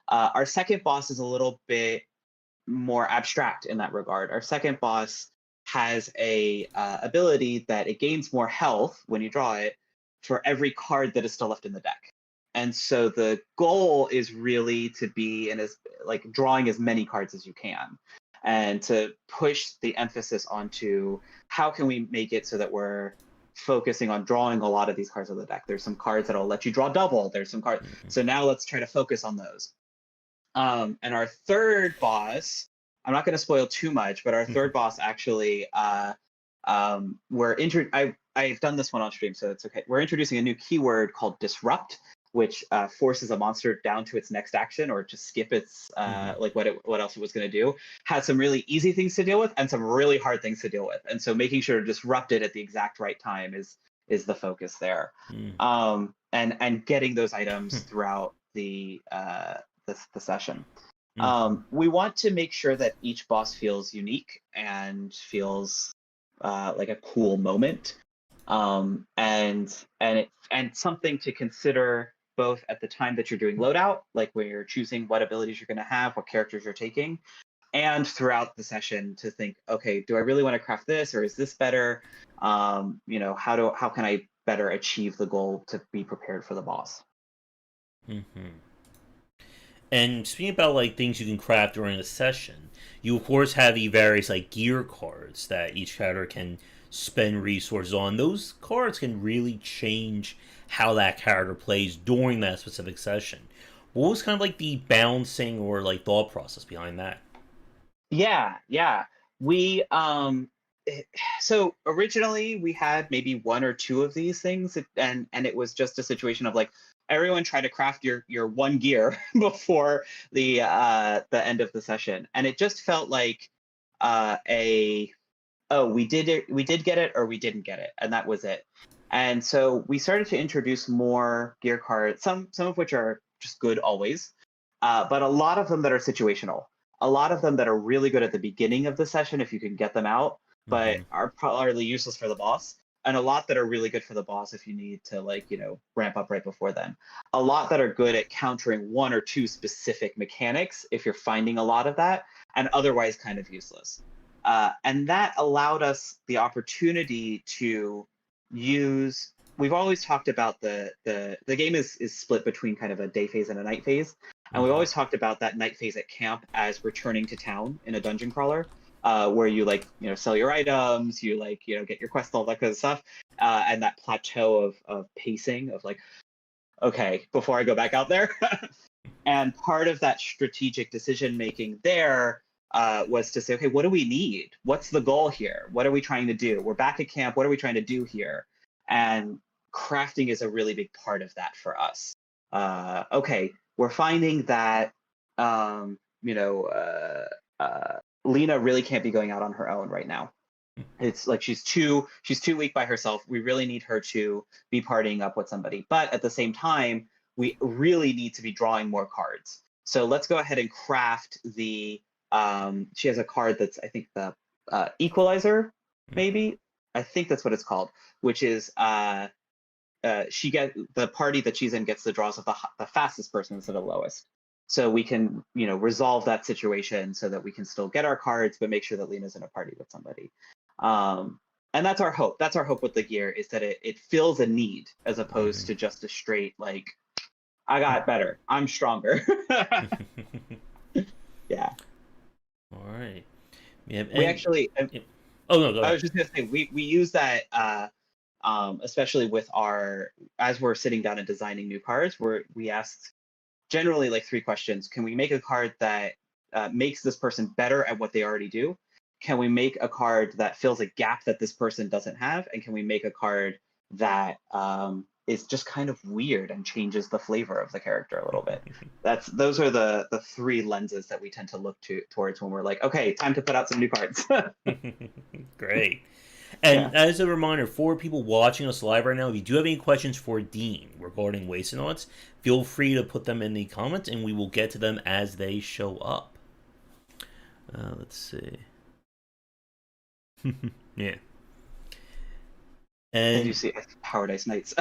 Our second boss is a little bit more abstract in that regard. Our second boss has a ability that it gains more health when you draw it for every card that is still left in the deck. And so the goal is really to be in as like drawing as many cards as you can, and to push the emphasis onto how can we make it so that we're focusing on drawing a lot of these cards on the deck. There's some cards that'll let you draw double. There's some cards. So now let's try to focus on those. And our third boss, I'm not going to spoil too much, but our third boss actually, I've done this one on stream, so it's okay. We're introducing a new keyword called disrupt, which forces a monster down to its next action or to skip its like what else it was going to do. Has some really easy things to deal with and some really hard things to deal with, and so making sure to disrupt it at the exact right time is the focus there. And getting those items throughout the session. We want to make sure that each boss feels unique and feels like a cool moment, and something to consider both at the time that you're doing loadout, like where you're choosing what abilities you're going to have, what characters you're taking, and throughout the session to think, okay, do I really want to craft this, or is this better? How can I better achieve the goal to be prepared for the boss? And speaking about like things you can craft during a session, you of course have the various like gear cards that each character can spend resources on, those cards can really change how that character plays during that specific session. What was kind of like the balancing or like thought process behind that? Yeah. We so originally we had maybe one or two of these things, and it was just a situation of like everyone try to craft your one gear before the end of the session, and it just felt like a oh, we did get it or we didn't get it, and that was it. And so we started to introduce more gear cards, some of which are just good always, but a lot of them that are situational, a lot of them that are really good at the beginning of the session if you can get them out, but Hmm. are probably useless for the boss. And a lot that are really good for the boss if you need to, like, ramp up right before then. A lot that are good at countering one or two specific mechanics if you're finding a lot of that, and otherwise kind of useless. And that allowed us the opportunity to use. We've always talked about the game is split between kind of a day phase and a night phase, and we've Hmm. always talked about that night phase at camp as returning to town in a dungeon crawler, where you, like, sell your items, you, like, get your quests, all that kind of stuff, and that plateau of pacing of like, okay, before I go back out there. And part of that strategic decision making there was to say, okay, what do we need? What's the goal here? What are we trying to do? We're back at camp. What are we trying to do here? And crafting is a really big part of that for us. Okay, we're finding that Lena really can't be going out on her own right now. It's like she's too weak by herself. We really need her to be partying up with somebody. But at the same time, we really need to be drawing more cards. So let's go ahead and craft the she has a card that's, I think, the equalizer, maybe. I think that's what it's called, which is she get the party that she's in gets the draws of the fastest person instead of the lowest. So we can, resolve that situation so that we can still get our cards, but make sure that Lena's in a party with somebody. And that's our hope. That's our hope with the gear, is that it fills a need as opposed to just a straight, like, I got better, I'm stronger. Yeah. All right. Yeah, We and actually, oh no, go I ahead. was just gonna say, we use that especially with as we're sitting down and designing new cards, where we ask generally like three questions. Can we make a card that makes this person better at what they already do? Can we make a card that fills a gap that this person doesn't have? And can we make a card that is just kind of weird and changes the flavor of the character a little bit? Those are the three lenses that we tend to look towards when we're like, okay, time to put out some new cards. Great. And Yeah. as a reminder, for people watching us live right now, if you do have any questions for Dean regarding Wastenauts, feel free to put them in the comments and we will get to them as they show up. Let's see. Yeah. And you And see Powered Ice Knights.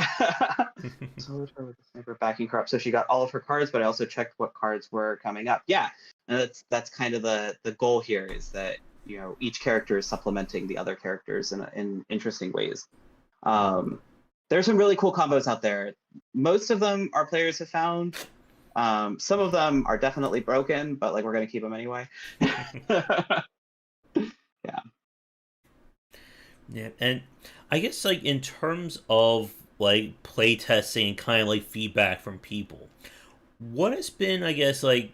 So her with the sniper backing her up. So she got all of her cards, but I also checked what cards were coming up. Yeah, and that's kind of the goal here, is that each character is supplementing the other characters in interesting ways. Um, there's some really cool combos out there. Most of them our players have found. Some of them are definitely broken, but like we're gonna keep them anyway. Yeah. yeah, and I guess like in terms of like play testing and kind of like feedback from people, what has been, I guess, like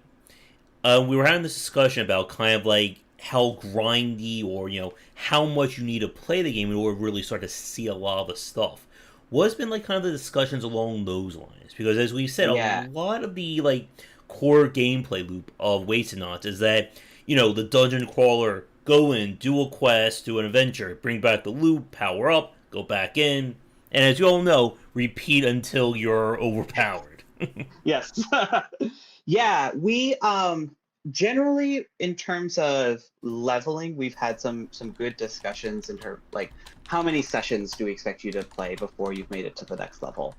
we were having this discussion about kind of like how grindy or how much you need to play the game in order to really start to see a lot of the stuff. What's been like kind of the discussions along those lines? Because as we said, a Yeah. lot of the like core gameplay loop of Wastenauts is that the dungeon crawler, go in, do a quest, do an adventure, bring back the loot, power up, go back in, and as you all know, repeat until you're overpowered. Yes. Yeah, we generally, in terms of leveling, we've had some good discussions in terms, like, how many sessions do we expect you to play before you've made it to the next level?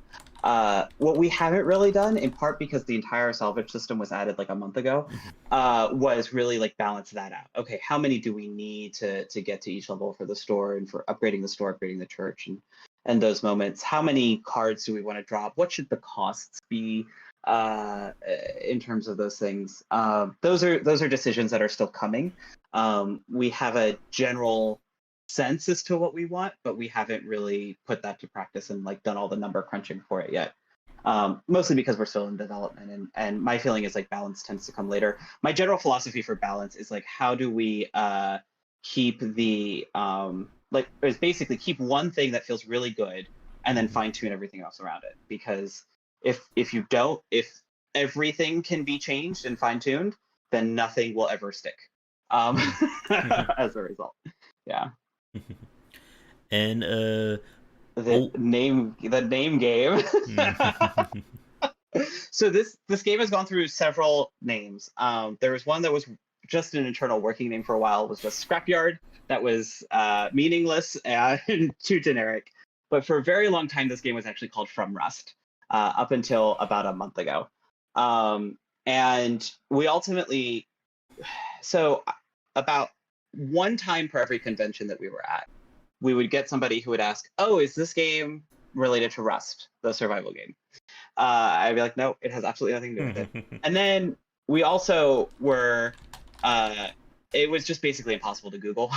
What we haven't really done, in part because the entire salvage system was added like a month ago, was really like balance that out. Okay, how many do we need to get to each level for the store and for upgrading the store, upgrading the church, and those moments? How many cards do we want to drop? What should the costs be in terms of those things? Those are decisions that are still coming. We have a general sense as to what we want, but we haven't really put that to practice and like done all the number crunching for it yet. Mostly because we're still in development, and my feeling is like balance tends to come later. My general philosophy for balance is like, how do we keep the like, is basically keep one thing that feels really good and then fine tune everything else around it. Because if you don't, if everything can be changed and fine tuned, then nothing will ever stick. As a result, yeah. And The name game. So this game has gone through several names. There was one that was just an internal working name for a while. It was just Scrapyard. That was meaningless and too generic. But for a very long time, this game was actually called From Rust, up until about a month ago. And we ultimately, so about one time per every convention that we were at, we would get somebody who would ask, "Oh, is this game related to Rust, the survival game?" I'd be like, "No, it has absolutely nothing to do with it." And then we also were, it was just basically impossible to Google.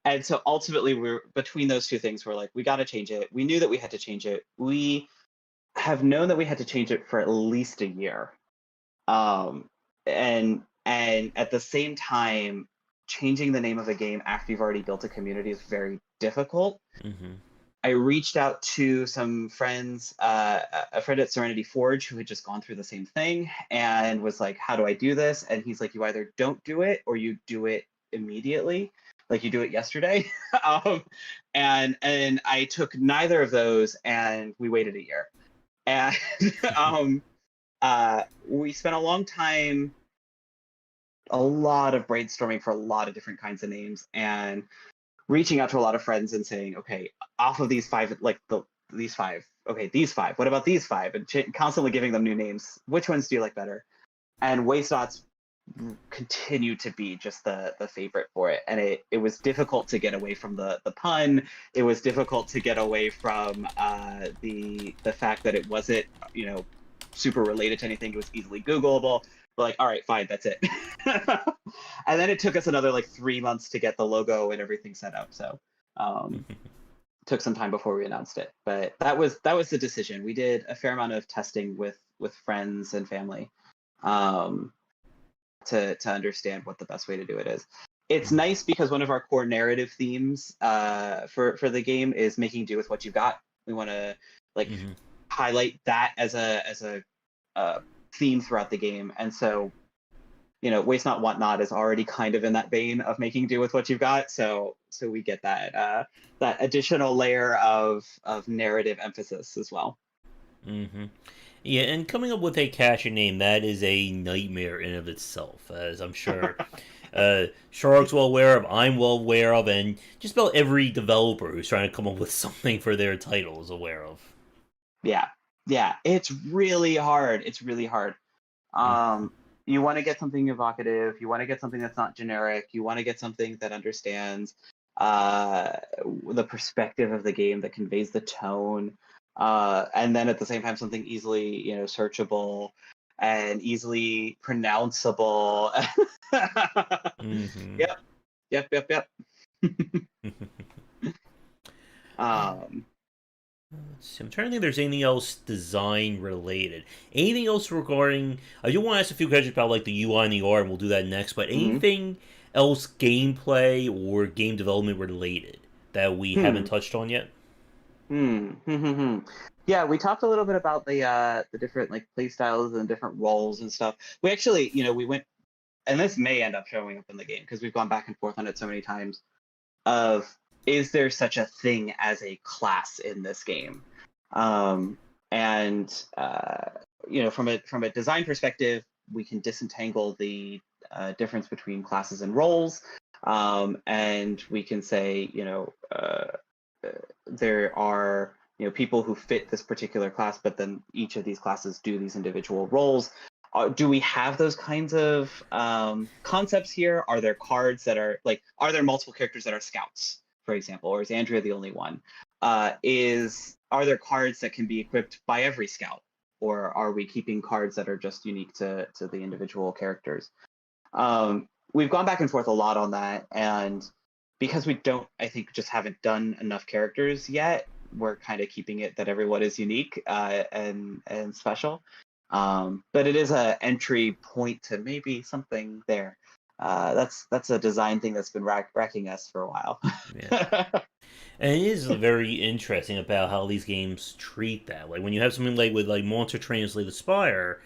And so ultimately, we're between those two things. We're like, we got to change it. We knew that we had to change it. We have known that we had to change it for at least a year. And at the same time, changing the name of a game after you've already built a community is very difficult. I reached out to some friends, a friend at Serenity Forge who had just gone through the same thing and was like, "How do I do this?" And he's like, "You either don't do it or you do it immediately, like you do it yesterday." And I took neither of those, and we waited a year. And we spent a long time, a lot of brainstorming for a lot of different kinds of names, and reaching out to a lot of friends and saying, "Okay, off of these five, like these five, okay, these five, what about these five?" And constantly giving them new names. Which ones do you like better? And Wastenauts continued to be just the favorite for it. And it was difficult to get away from the pun. It was difficult to get away from the fact that it wasn't, super related to anything. It was easily Googleable. We're like, all right, fine, that's it. And then it took us another like 3 months to get the logo and everything set up. So took some time before we announced it. But that was the decision. We did a fair amount of testing with friends and family to understand what the best way to do it is. It's nice because one of our core narrative themes for the game is making do with what you've got. We want to highlight that as a theme throughout the game, and so Waste Not Want Not is already kind of in that vein of making do with what you've got. So we get that additional layer of narrative emphasis as well. Yeah, and coming up with a catchy name, that is a nightmare in of itself, as I'm sure Shark's well aware of, I'm well aware of, and just about every developer who's trying to come up with something for their title is aware of. Yeah, it's really hard. You want to get something evocative. You want to get something that's not generic. You want to get something that understands the perspective of the game, that conveys the tone, and then at the same time something easily, searchable and easily pronounceable. Yep. Let's see, I'm trying to think if there's anything else design related. Anything else regarding... I do want to ask a few questions about like the UI and the art, and we'll do that next, but anything else gameplay or game development related that we haven't touched on yet? Yeah, we talked a little bit about the different like play styles and different roles and stuff. We actually, we went, and this may end up showing up in the game because we've gone back and forth on it so many times, of is there such a thing as a class in this game? From a design perspective, we can disentangle the difference between classes and roles, and we can say, there are people who fit this particular class, but then each of these classes do these individual roles. Do we have those kinds of concepts here? Are there cards that are like, are there multiple characters that are scouts, for example, or is Andrea the only one? Are there cards that can be equipped by every scout, or are we keeping cards that are just unique to the individual characters? we've gone back and forth a lot on that, and because we don't, I think, just haven't done enough characters yet, we're kind of keeping it that everyone is unique and special. But it is a entry point to maybe something there. That's a design thing that's been wrecking us for a while. Yeah. And it is very interesting about how these games treat that. Like when you have something like with like Monster Train Slay the Spire,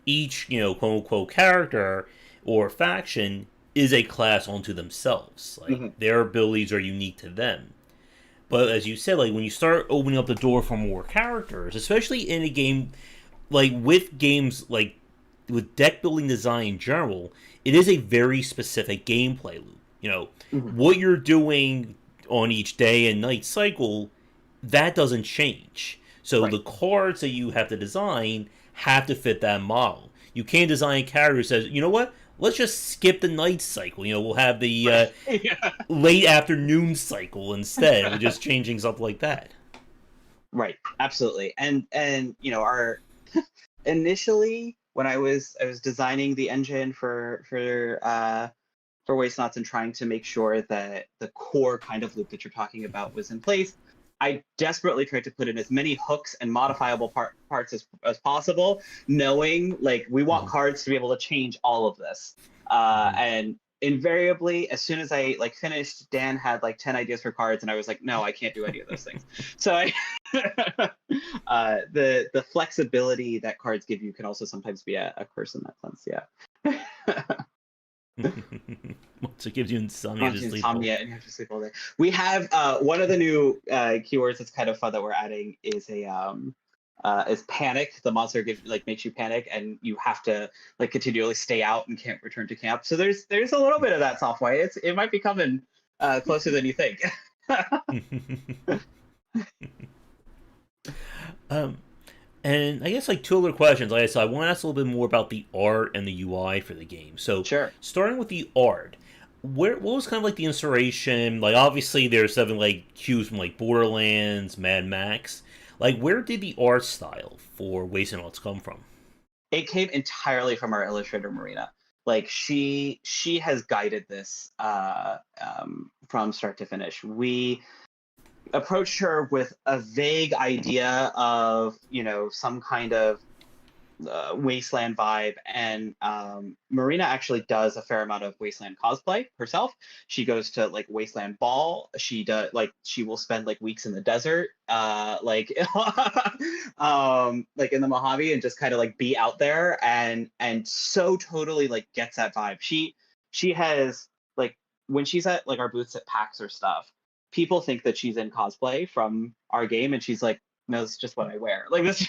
each, quote unquote character or faction is a class unto themselves. Like their abilities are unique to them. But as you said, like when you start opening up the door for more characters, especially in a game like with games like with deck building design in general, it is a very specific gameplay loop. What you're doing on each day and night cycle, that doesn't change. So Right. the cards that you have to design have to fit that model. You can't design characters that says, you know what? Let's just skip the night cycle. We'll have the Yeah. late afternoon cycle instead. We're just changing stuff like that. Right. Absolutely. And our initially when I was designing the engine for Wastenauts and trying to make sure that the core kind of loop that you're talking about was in place, I desperately tried to put in as many hooks and modifiable parts as possible, knowing like we want cards to be able to change all of this. And invariably, as soon as I like finished, Dan had like 10 ideas for cards, and I was like, no, I can't do any of those things. So the flexibility that cards give you can also sometimes be a curse in that sense. Yeah. So it gives you insomnia to sleep. And you have to sleep all day. We have one of the new keywords that's kind of fun that we're adding is is panic. The monster makes you panic, and you have to like continually stay out and can't return to camp. So there's a little bit of that software. It might be coming closer than you think. And I guess like two other questions. Like I said, I want to ask a little bit more about the art and the UI for the game. So sure. Starting with the art, what was kind of like the inspiration? Like obviously there's something like cues from like Borderlands, Mad Max. Like where did the art style for Wastenauts come from? It came entirely from our illustrator Marina. Like she has guided this from start to finish. We approached her with a vague idea of some kind of wasteland vibe, and Marina actually does a fair amount of wasteland cosplay herself. She goes to like Wasteland Ball. She will spend like weeks in the desert, like like in the Mojave, and just kind of like be out there and so totally like gets that vibe. She has like when she's at like our booths at PAX or stuff, people think that she's in cosplay from our game, and she's like, no, it's just what I wear. Like this.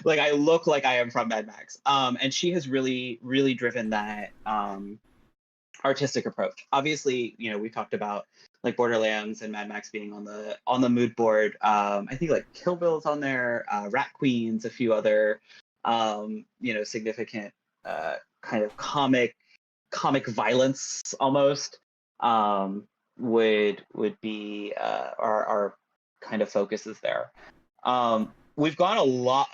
Like I look like I am from Mad Max. And she has really, really driven that artistic approach. Obviously, we talked about like Borderlands and Mad Max being on the mood board. I think like Kill Bill's on there, Rat Queens, a few other significant kind of comic violence almost would be our kind of focuses there. We've gone a lot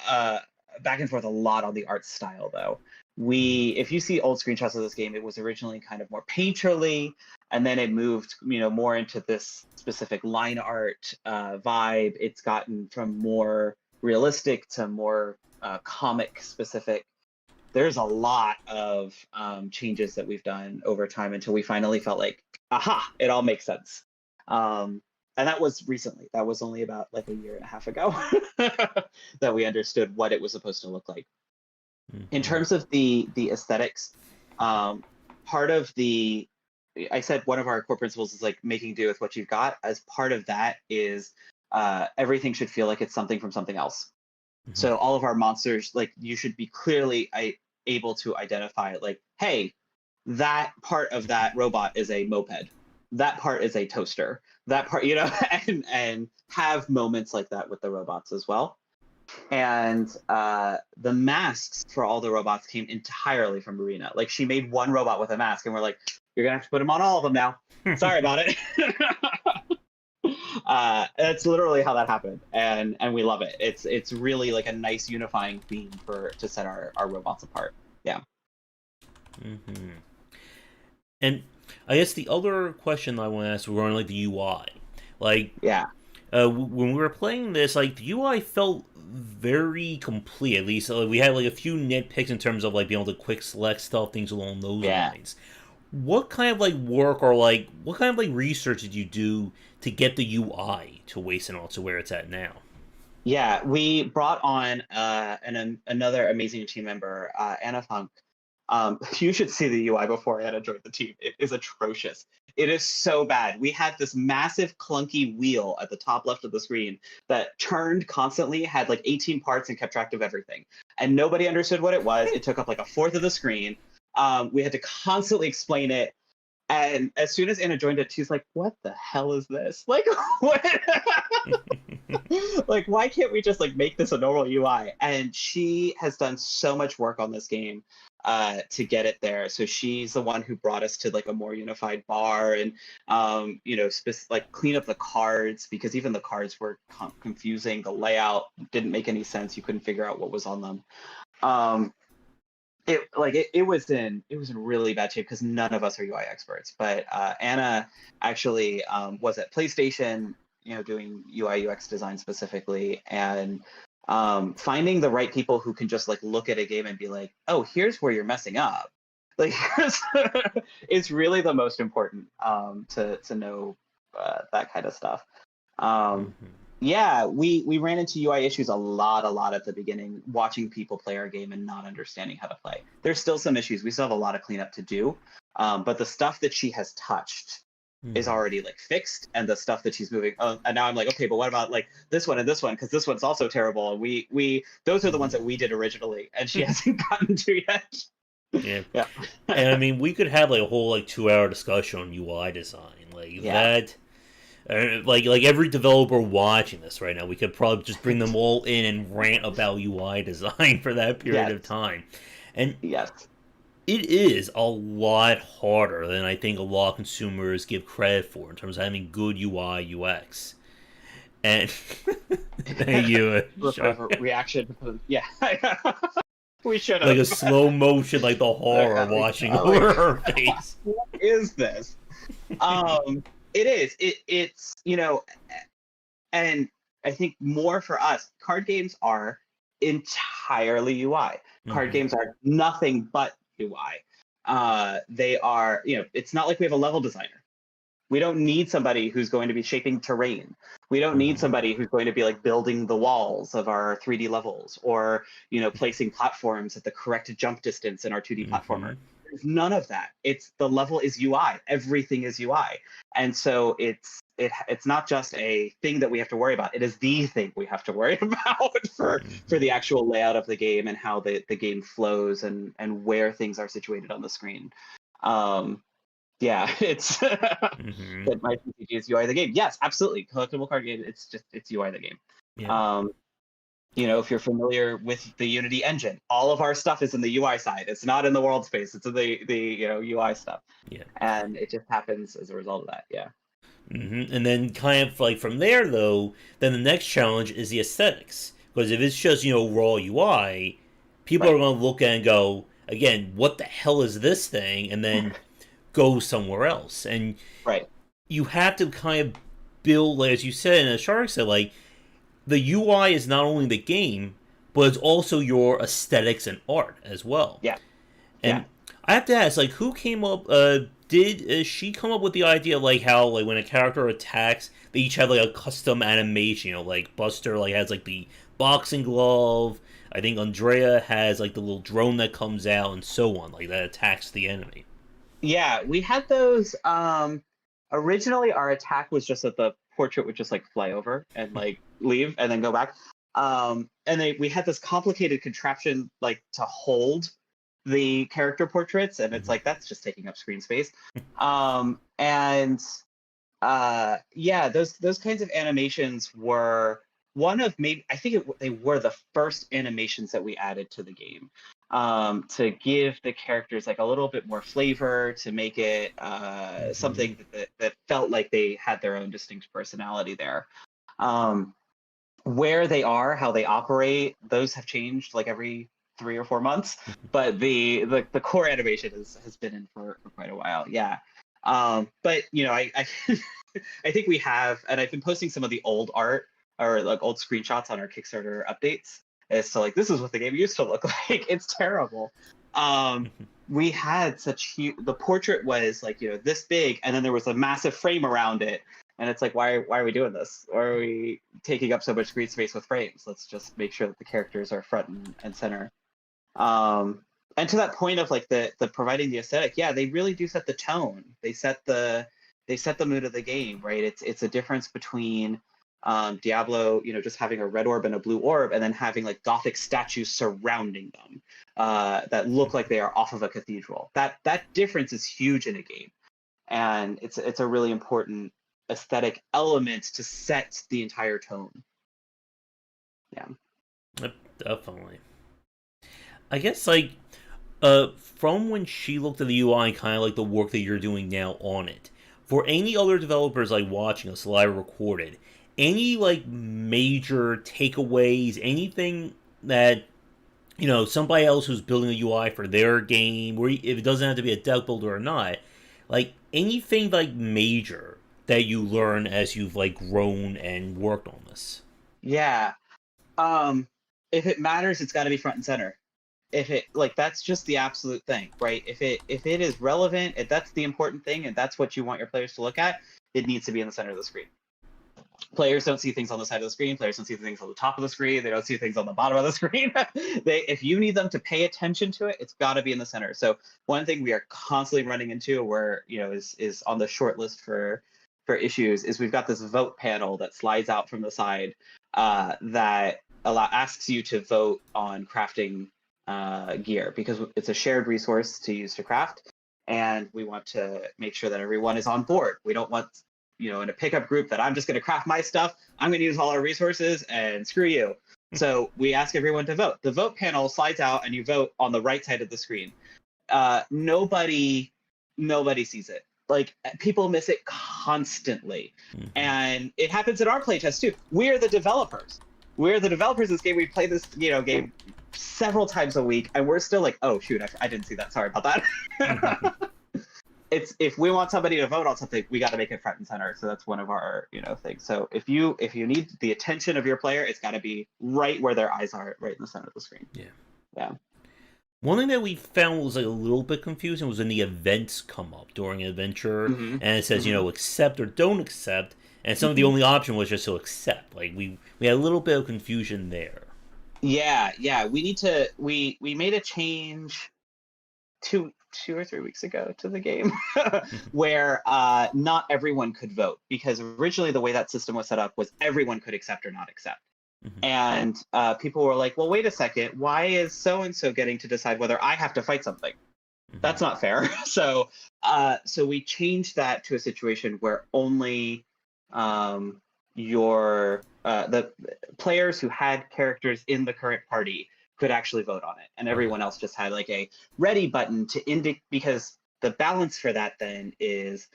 back and forth a lot on the art style though. If you see old screenshots of this game, it was originally kind of more painterly, and then it moved more into this specific line art vibe. It's gotten from more realistic to more comic specific. There's a lot of changes that we've done over time until we finally felt like, aha, it all makes sense. And that was recently. That was only about like a year and a half ago that we understood what it was supposed to look like. In terms of the aesthetics, part of I said one of our core principles is like making do with what you've got. As part of that is everything should feel like it's something from something else. So all of our monsters, like you should be clearly able to identify like, hey, that part of that robot is a moped. That part is a toaster. That part, and have moments like that with the robots as well. And the masks for all the robots came entirely from Marina. Like she made one robot with a mask, and we're like, you're gonna have to put them on all of them now. Sorry about it. That's literally how that happened, and we love it. It's really like a nice unifying theme to set our robots apart. Yeah. Mm-hmm. And I guess the other question I want to ask regarding like the UI, like Yeah. when we were playing this, like the UI felt very complete. At least we had like a few nitpicks in terms of like being able to quick select stuff, things along those Yeah. lines. What kind of like work or like what kind of like research did you do to get the UI to Wastenauts to where it's at now? Yeah, we brought on another amazing team member, Anna Funk. You should see the UI before Anna joined the team. It is atrocious. It is so bad. We had this massive clunky wheel at the top left of the screen that turned constantly, had like 18 parts and kept track of everything. And nobody understood what it was. It took up like a fourth of the screen. We had to constantly explain it. And as soon as Anna joined it, she's like, "What the hell is this? Like, what? Like, why can't we just like make this a normal UI?" And she has done so much work on this game to get it there. So she's the one who brought us to like a more unified bar and like clean up the cards, because even the cards were confusing. The layout didn't make any sense. You couldn't figure out what was on them. It was in really bad shape because none of us are UI experts. But Anna actually was at PlayStation, doing UI UX design specifically, and finding the right people who can just like look at a game and be like, "Oh, here's where you're messing up." Like, it's really the most important to know that kind of stuff. Mm-hmm. Yeah, we ran into UI issues a lot at the beginning, watching people play our game and not understanding how to play. There's still some issues. We still have a lot of cleanup to do, but the stuff that she has touched is already like fixed, and the stuff that she's moving. And now I'm like, okay, but what about like this one and this one? Because this one's also terrible. And we those are the ones that we did originally, and she hasn't gotten to yet. Yeah. Yeah. And I mean, we could have like a whole like 2 hour discussion on UI design, like Yeah. that. Like every developer watching this right now, we could probably just bring them all in and rant about UI design for that period of Yes. time. And Yes. it is a lot harder than I think a lot of consumers give credit for in terms of having good UI UX. And thank you, Reaction. Yeah. We should like have. a slow motion, like the horror washing over her face. What is this? It is. It's and I think more for us, card games are entirely UI. Card Mm-hmm. games are nothing but UI. They are, it's not like we have a level designer. We don't need somebody who's going to be shaping terrain. We don't need Mm-hmm. somebody who's going to be like building the walls of our 3D levels, or placing platforms at the correct jump distance in our 2D Mm-hmm. platformer. There's none of that. It's the level is UI. Everything is UI, and so it's not just a thing that we have to worry about. It is the thing we have to worry about for the actual layout of the game and how the game flows and where things are situated on the screen. Yeah, it's Mm-hmm. that my TCG is UI of the game. Yes, absolutely. Collectible card game. It's UI of the game. Yeah. If you're familiar with the Unity engine, all of our stuff is in the UI side. It's not in the world space. It's in the UI stuff. Yeah. And it just happens as a result of that. Yeah. Mm-hmm. And then kind of like from there though, then the next challenge is the aesthetics. Because if it's just, raw UI, people Right. are going to look at it and go, again, what the hell is this thing? And then go somewhere else. And Right. you have to kind of build, like, as you said, and as Shark said, like, the UI is not only the game, but it's also your aesthetics and art as well. Yeah. And Yeah. I have to ask, like, who came up? Did she come up with the idea, like how, like, when a character attacks, they each have like a custom animation? Like Buster, like has like the boxing glove. I think Andrea has like the little drone that comes out, and so on, like that attacks the enemy. Yeah. We had those. Originally, our attack was just that the portrait would just like fly over and like leave and then go back. And we had this complicated contraption like to hold the character portraits, and it's like that's just taking up screen space. And yeah, those kinds of animations were one of maybe I think they were the first animations that we added to the game, to give the characters like a little bit more flavor, to make it something that felt like they had their own distinct personality there. Where they are, how they operate, those have changed like every 3 or 4 months, but the core animation has been in for quite a while. Yeah. But I I think we have, and I've been posting some of the old art or like old screenshots on our Kickstarter updates as to like, this is what the game used to look like. It's terrible. We had such huge, the portrait was like, this big, and then there was a massive frame around it. And it's like, why are we doing this? Why are we taking up so much screen space with frames? Let's just make sure that the characters are front and center. And to that point of like the providing the aesthetic, yeah, they really do set the tone. They set the mood of the game, right? It's a difference between Diablo, just having a red orb and a blue orb, and then having like Gothic statues surrounding them that look like they are off of a cathedral. That difference is huge in a game, and it's a really important aesthetic element to set the entire tone. Yeah. Definitely. I guess like from when she looked at the UI, kind of like the work that you're doing now on it. For any other developers like watching us live recorded, any like major takeaways, anything that somebody else who's building a UI for their game, or if it doesn't have to be a deck builder or not, like anything like major that you learn as you've like grown and worked on this? Yeah. If it matters, it's got to be front and center. If it that's just the absolute thing, right? If it is relevant, if that's the important thing, and that's what you want your players to look at, it needs to be in the center of the screen. Players don't see things on the side of the screen. Players don't see things on the top of the screen. They don't see things on the bottom of the screen. If you need them to pay attention to it, it's got to be in the center. So one thing we are constantly running into, where is on the short list for issues, is we've got this vote panel that slides out from the side that asks you to vote on crafting gear, because it's a shared resource to use to craft, and we want to make sure that everyone is on board. We don't want in a pickup group that I'm just going to craft my stuff, I'm going to use all our resources and screw you. So we ask everyone to vote. The vote panel slides out and you vote on the right side of the screen. Nobody sees it. Like, people miss it constantly. And it happens in our playtest too. We're the developers. Of this game. We play this game several times a week, and we're still like, oh shoot, I didn't see that. Sorry about that. It's, if we want somebody to vote on something, we got to make it front and center. So that's one of our things. So if you need the attention of your player, it's got to be right where their eyes are, right in the center of the screen. Yeah. One thing that we found was like a little bit confusing was when the events come up during an adventure, and it says accept or don't accept, and some of the only option was just to accept. Like we had a little bit of confusion there. Yeah. We need to we made a change 2 or 3 weeks ago to the game where not everyone could vote, because originally the way that system was set up was everyone could accept or not accept. And people were like, well, wait a second, why is so-and-so getting to decide whether I have to fight something? That's not fair. So we changed that to a situation where only the players who had characters in the current party could actually vote on it, and everyone else just had like a ready button to indicate, because the balance for that then is,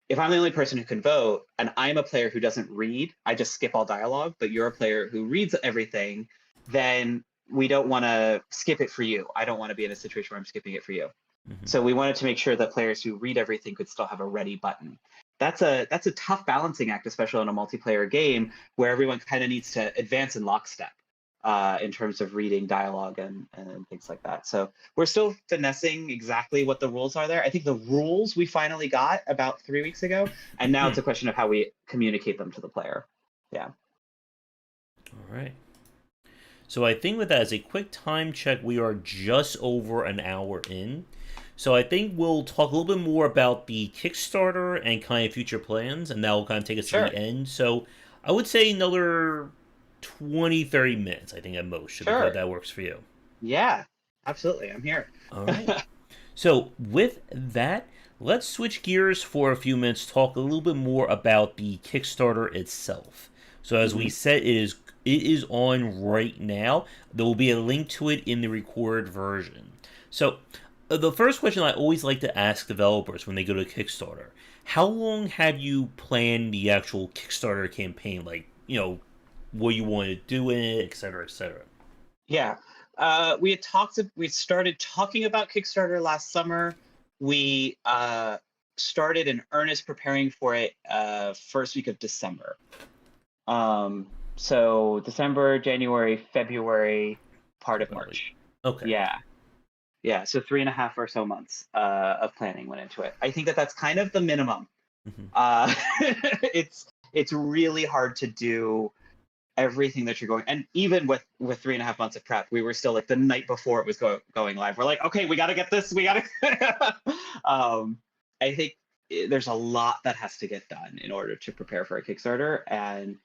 if I'm the only person who can vote and I'm a player who doesn't read, I just skip all dialogue, but you're a player who reads everything, then we don't want to skip it for you. I don't want to be in a situation where I'm skipping it for you. So we wanted to make sure that players who read everything could still have a ready button. That's a tough balancing act, especially in a multiplayer game where everyone kind of needs to advance in lockstep in terms of reading dialogue and things like that. So we're still finessing exactly what the rules are there. I think the rules we finally got about 3 weeks ago, and now it's a question of how we communicate them to the player. Yeah. All right. So I think with that, as a quick time check, we are just over an hour in. So I think we'll talk a little bit more about the Kickstarter and kind of future plans, and that will kind of take us to the end. So I would say another 20, 30 minutes, I think, at most. Should be good. That works for you. Yeah, absolutely. I'm here. All right. So with that, let's switch gears for a few minutes, talk a little bit more about the Kickstarter itself. So as we said, it is on right now. There will be a link to it in the recorded version. So the first question I always like to ask developers when they go to Kickstarter: how long have you planned the actual Kickstarter campaign? Like, what you want to do in it, et cetera, et cetera. Yeah. We started talking about Kickstarter last summer. We started in earnest preparing for it first week of December. So December, January, February, part of March. Okay. Yeah. So 3.5 or so months of planning went into it. I think that's kind of the minimum. It's really hard to do everything that you're going, and even with 3.5 months of prep, we were still like the night before it was going live. We're like, okay, we got to get this. We got to. I think there's a lot that has to get done in order to prepare for a Kickstarter, and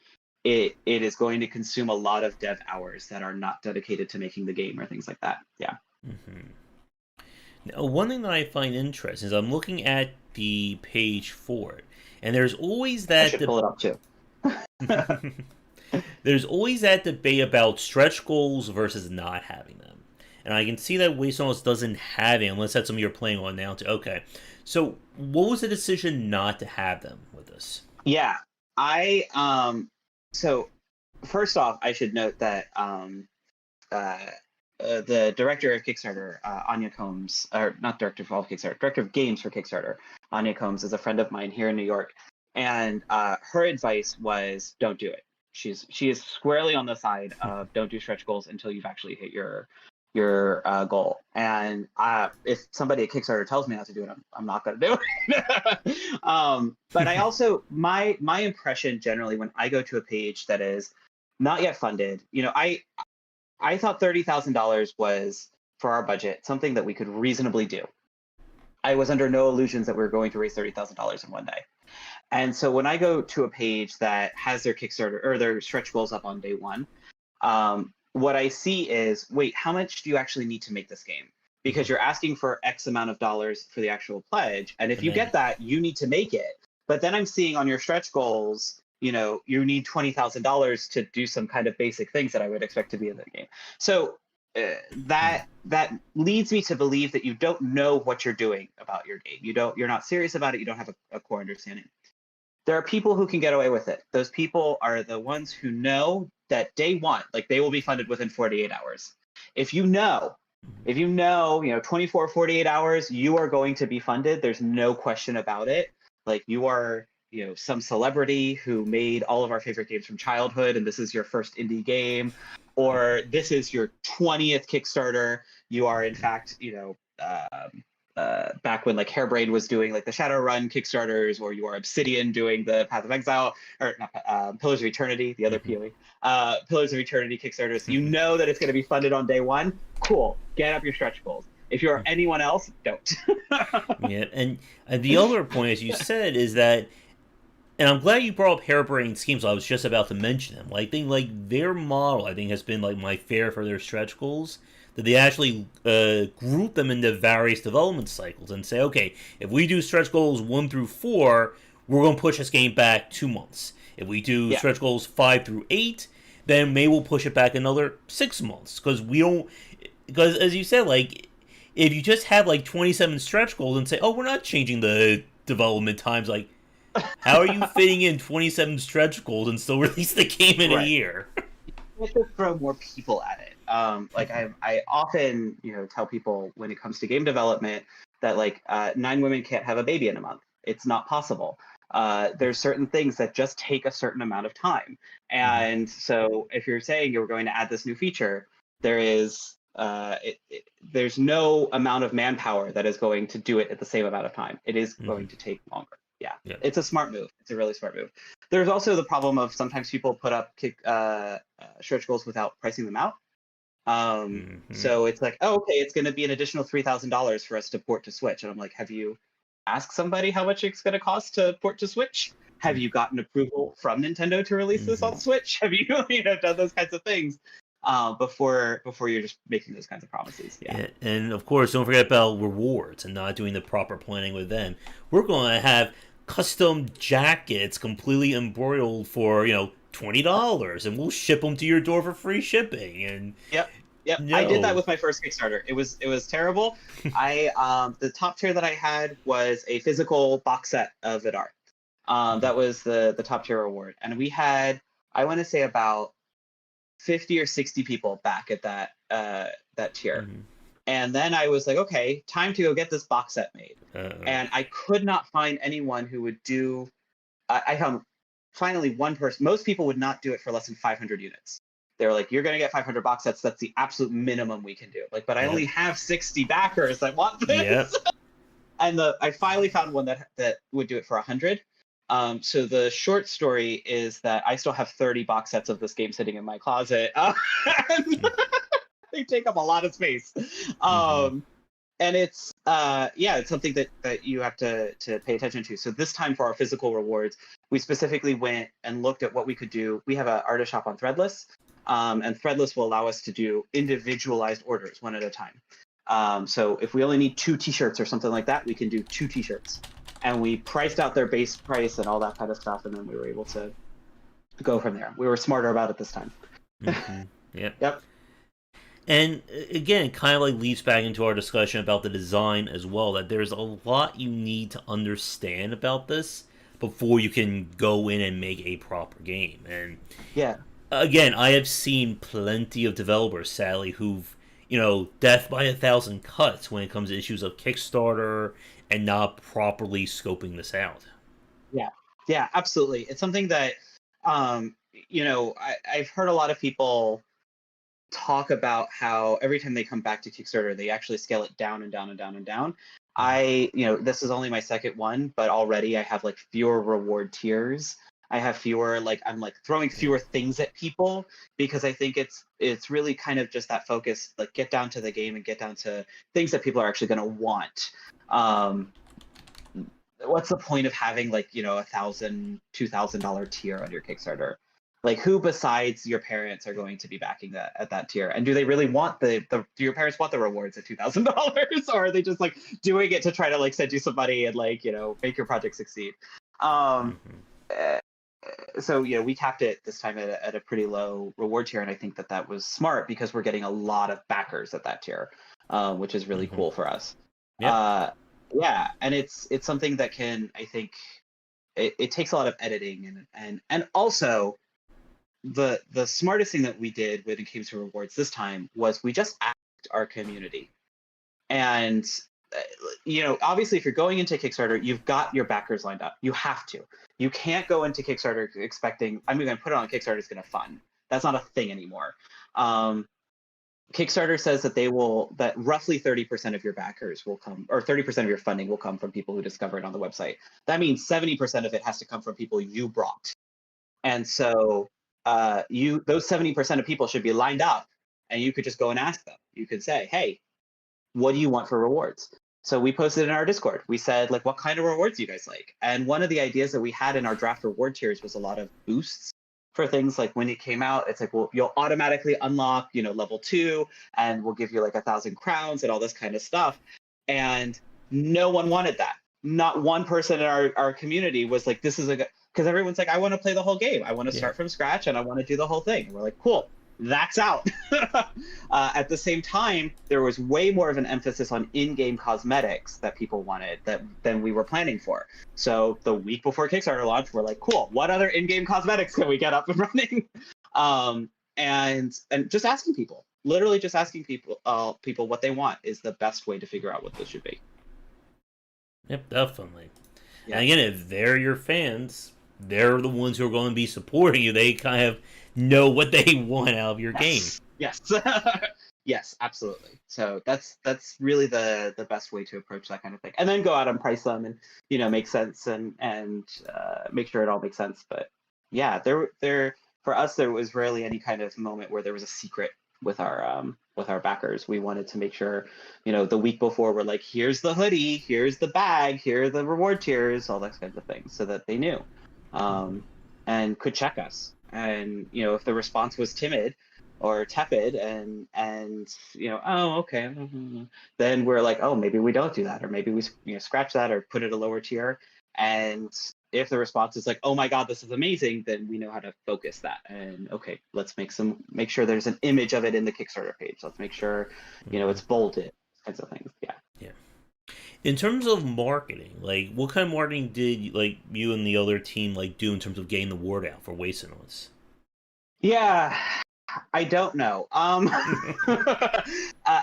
it is going to consume a lot of dev hours that are not dedicated to making the game or things like that. Yeah. Now, one thing that I find interesting is I'm looking at the page for it, and there's always that. I should pull it up too. There's always that debate about stretch goals versus not having them. And I can see that Wastenauts doesn't have it unless that's something you're playing on now. Okay. So what was the decision not to have them with this? Yeah. So first off, I should note that the director of Kickstarter, Anya Combs, or not director of Kickstarter, director of games for Kickstarter, Anya Combs, is a friend of mine here in New York. And her advice was, don't do it. She is squarely on the side of don't do stretch goals until you've actually hit your goal. And if somebody at Kickstarter tells me not to do it, I'm not going to do it. But I also my impression generally when I go to a page that is not yet funded, I thought $30,000 was, for our budget, something that we could reasonably do. I was under no illusions that we were going to raise $30,000 in one day. And so when I go to a page that has their Kickstarter or their stretch goals up on day one, what I see is, wait, how much do you actually need to make this game? Because you're asking for X amount of dollars for the actual pledge. And if you get that, you need to make it. But then I'm seeing on your stretch goals, you need $20,000 to do some kind of basic things that I would expect to be in the game. So that leads me to believe that you don't know what you're doing about your game. You're not serious about it. You don't have a core understanding. There are people who can get away with it. Those people are the ones who know that day one, like they will be funded within 48 hours. If you know, 24, 48 hours, you are going to be funded. There's no question about it. Like you are, some celebrity who made all of our favorite games from childhood, and this is your first indie game, or this is your 20th Kickstarter. You are, in fact, back when like Harebrained was doing like the Shadowrun Kickstarters, or you are Obsidian doing the Path of Exile, or not, Pillars of Eternity, the other PoE, Pillars of Eternity Kickstarters. You know that it's going to be funded on day one. Cool. Get up your stretch goals. If you're anyone else, don't. Yeah, and the other point, as you said, is that, and I'm glad you brought up Harebrained Schemes. I was just about to mention them. Like, their model, I think, has been like my fare for their stretch goals. That they actually group them into various development cycles and say, okay, if we do stretch goals 1 through 4, we're going to push this game back 2 months. If we do stretch goals 5 through 8, then maybe we'll push it back another 6 months. Because as you said, like, if you just have like 27 stretch goals and say, oh, we're not changing the development times, like, how are you fitting in 27 stretch goals and still release the game in a year? You have to throw more people at it. Like I often, tell people when it comes to game development that like 9 women can't have a baby in a month. It's not possible. There's certain things that just take a certain amount of time. And so if you're saying you're going to add this new feature, there's no amount of manpower that is going to do it at the same amount of time. It is going to take longer. Yeah, it's a smart move. It's a really smart move. There's also the problem of sometimes people put up stretch goals without pricing them out. So it's like, oh, okay, it's going to be an additional $3,000 for us to port to Switch. And I'm like, have you asked somebody how much it's going to cost to port to Switch? Have you gotten approval from Nintendo to release this on Switch? Have you, done those kinds of things before you're just making those kinds of promises? Yeah. And of course, don't forget about rewards and not doing the proper planning with them. We're going to have custom jackets completely embroidered for $20, and we'll ship them to your door for free shipping. And yep. I did that with my first Kickstarter. It was terrible. The top tier that I had was a physical box set of Vidar. That was the top tier reward, and we had, I want to say, about 50 or 60 people back at that tier. Mm-hmm. And then I was like, okay, time to go get this box set made. Uh-oh. And I could not find anyone who would do. I found finally one person. Most people would not do it for less than 500 units. They were like, you're going to get 500 box sets. That's the absolute minimum we can do. Like, but I only have 60 backers that want this. Yep. And I finally found one that would do it for 100. So the short story is that I still have 30 box sets of this game sitting in my closet. They take up a lot of space. And it's it's something that you have to pay attention to. So this time for our physical rewards, we specifically went and looked at what we could do. We have an artist shop on Threadless, and Threadless will allow us to do individualized orders one at a time. So if we only need 2 t-shirts or something like that, we can do 2 t-shirts. And we priced out their base price and all that kind of stuff, and then we were able to go from there. We were smarter about it this time. Mm-hmm. Yep. And again, it kind of like leads back into our discussion about the design as well, that there's a lot you need to understand about this before you can go in and make a proper game. And yeah, again, I have seen plenty of developers, sadly, who've, death by 1,000 cuts when it comes to issues of Kickstarter and not properly scoping this out. Yeah, absolutely. It's something that, I've heard a lot of people talk about how every time they come back to Kickstarter, they actually scale it down and down and down and down. This is only my second one, but already I have like fewer reward tiers. I have fewer, I'm throwing fewer things at people because I think it's really kind of just that focus, like get down to the game and get down to things that people are actually going to want. What's the point of having $1,000, $2,000 tier on your Kickstarter? Like, who besides your parents are going to be backing that at that tier? And do they really want do your parents want the rewards at $2,000, or are they just doing it to try to send you some money and make your project succeed? So we capped it this time at a pretty low reward tier, and I think that was smart because we're getting a lot of backers at that tier, which is really cool for us. And it's something that can, I think, it takes a lot of editing and also the smartest thing that we did when it came to rewards this time was we just asked our community. And obviously if you're going into Kickstarter, you've got your backers lined up. You have to. You can't go into Kickstarter expecting I'm going to put it on Kickstarter, it's going to fund. That's not a thing anymore. Kickstarter says that roughly 30% of your backers will come, or 30% of your funding will come from people who discover it on the website. That means 70% of it has to come from people you brought. And so those 70% of people should be lined up, and you could just go and ask them. You could say, hey, what do you want for rewards? So we posted in our Discord. We said, what kind of rewards do you guys like? And one of the ideas that we had in our draft reward tiers was a lot of boosts for things. Like when it came out, it's well, you'll automatically unlock, level 2, and we'll give you 1,000 crowns and all this kind of stuff. And no one wanted that. Not one person in our community was like, this is because everyone's like, I want to play the whole game. I want to start from scratch and I want to do the whole thing. And we're like, cool, that's out. At the same time, there was way more of an emphasis on in-game cosmetics that people wanted than we were planning for. So the week before Kickstarter launch, we're like, cool, what other in-game cosmetics can we get up and running? And just asking people, literally just asking people what they want is the best way to figure out what this should be. Yep, definitely. Yeah. And again, if they're your fans, they're the ones who are going to be supporting you. They kind of know what they want out of your game. Yes. Yes, absolutely. So that's really the best way to approach that kind of thing. And then go out and price them and, make sense and make sure it all makes sense. But yeah, there for us, there was rarely any kind of moment where there was a secret with our backers. We wanted to make sure, the week before we're like, here's the hoodie, here's the bag, here are the reward tiers, all that kinds of things, so that they knew and could check us. And if the response was timid or tepid and oh, okay, then we're like, oh, maybe we don't do that, or maybe we scratch that or put it a lower tier. And if the response is like, oh my god, this is amazing, then we know how to focus that. And okay, let's make sure there's an image of it in the Kickstarter page. Let's make sure it's bolded, kinds of things. Yeah. In terms of marketing, what kind of marketing did you and the other team do in terms of getting the word out for Wastenauts? Yeah, I don't know.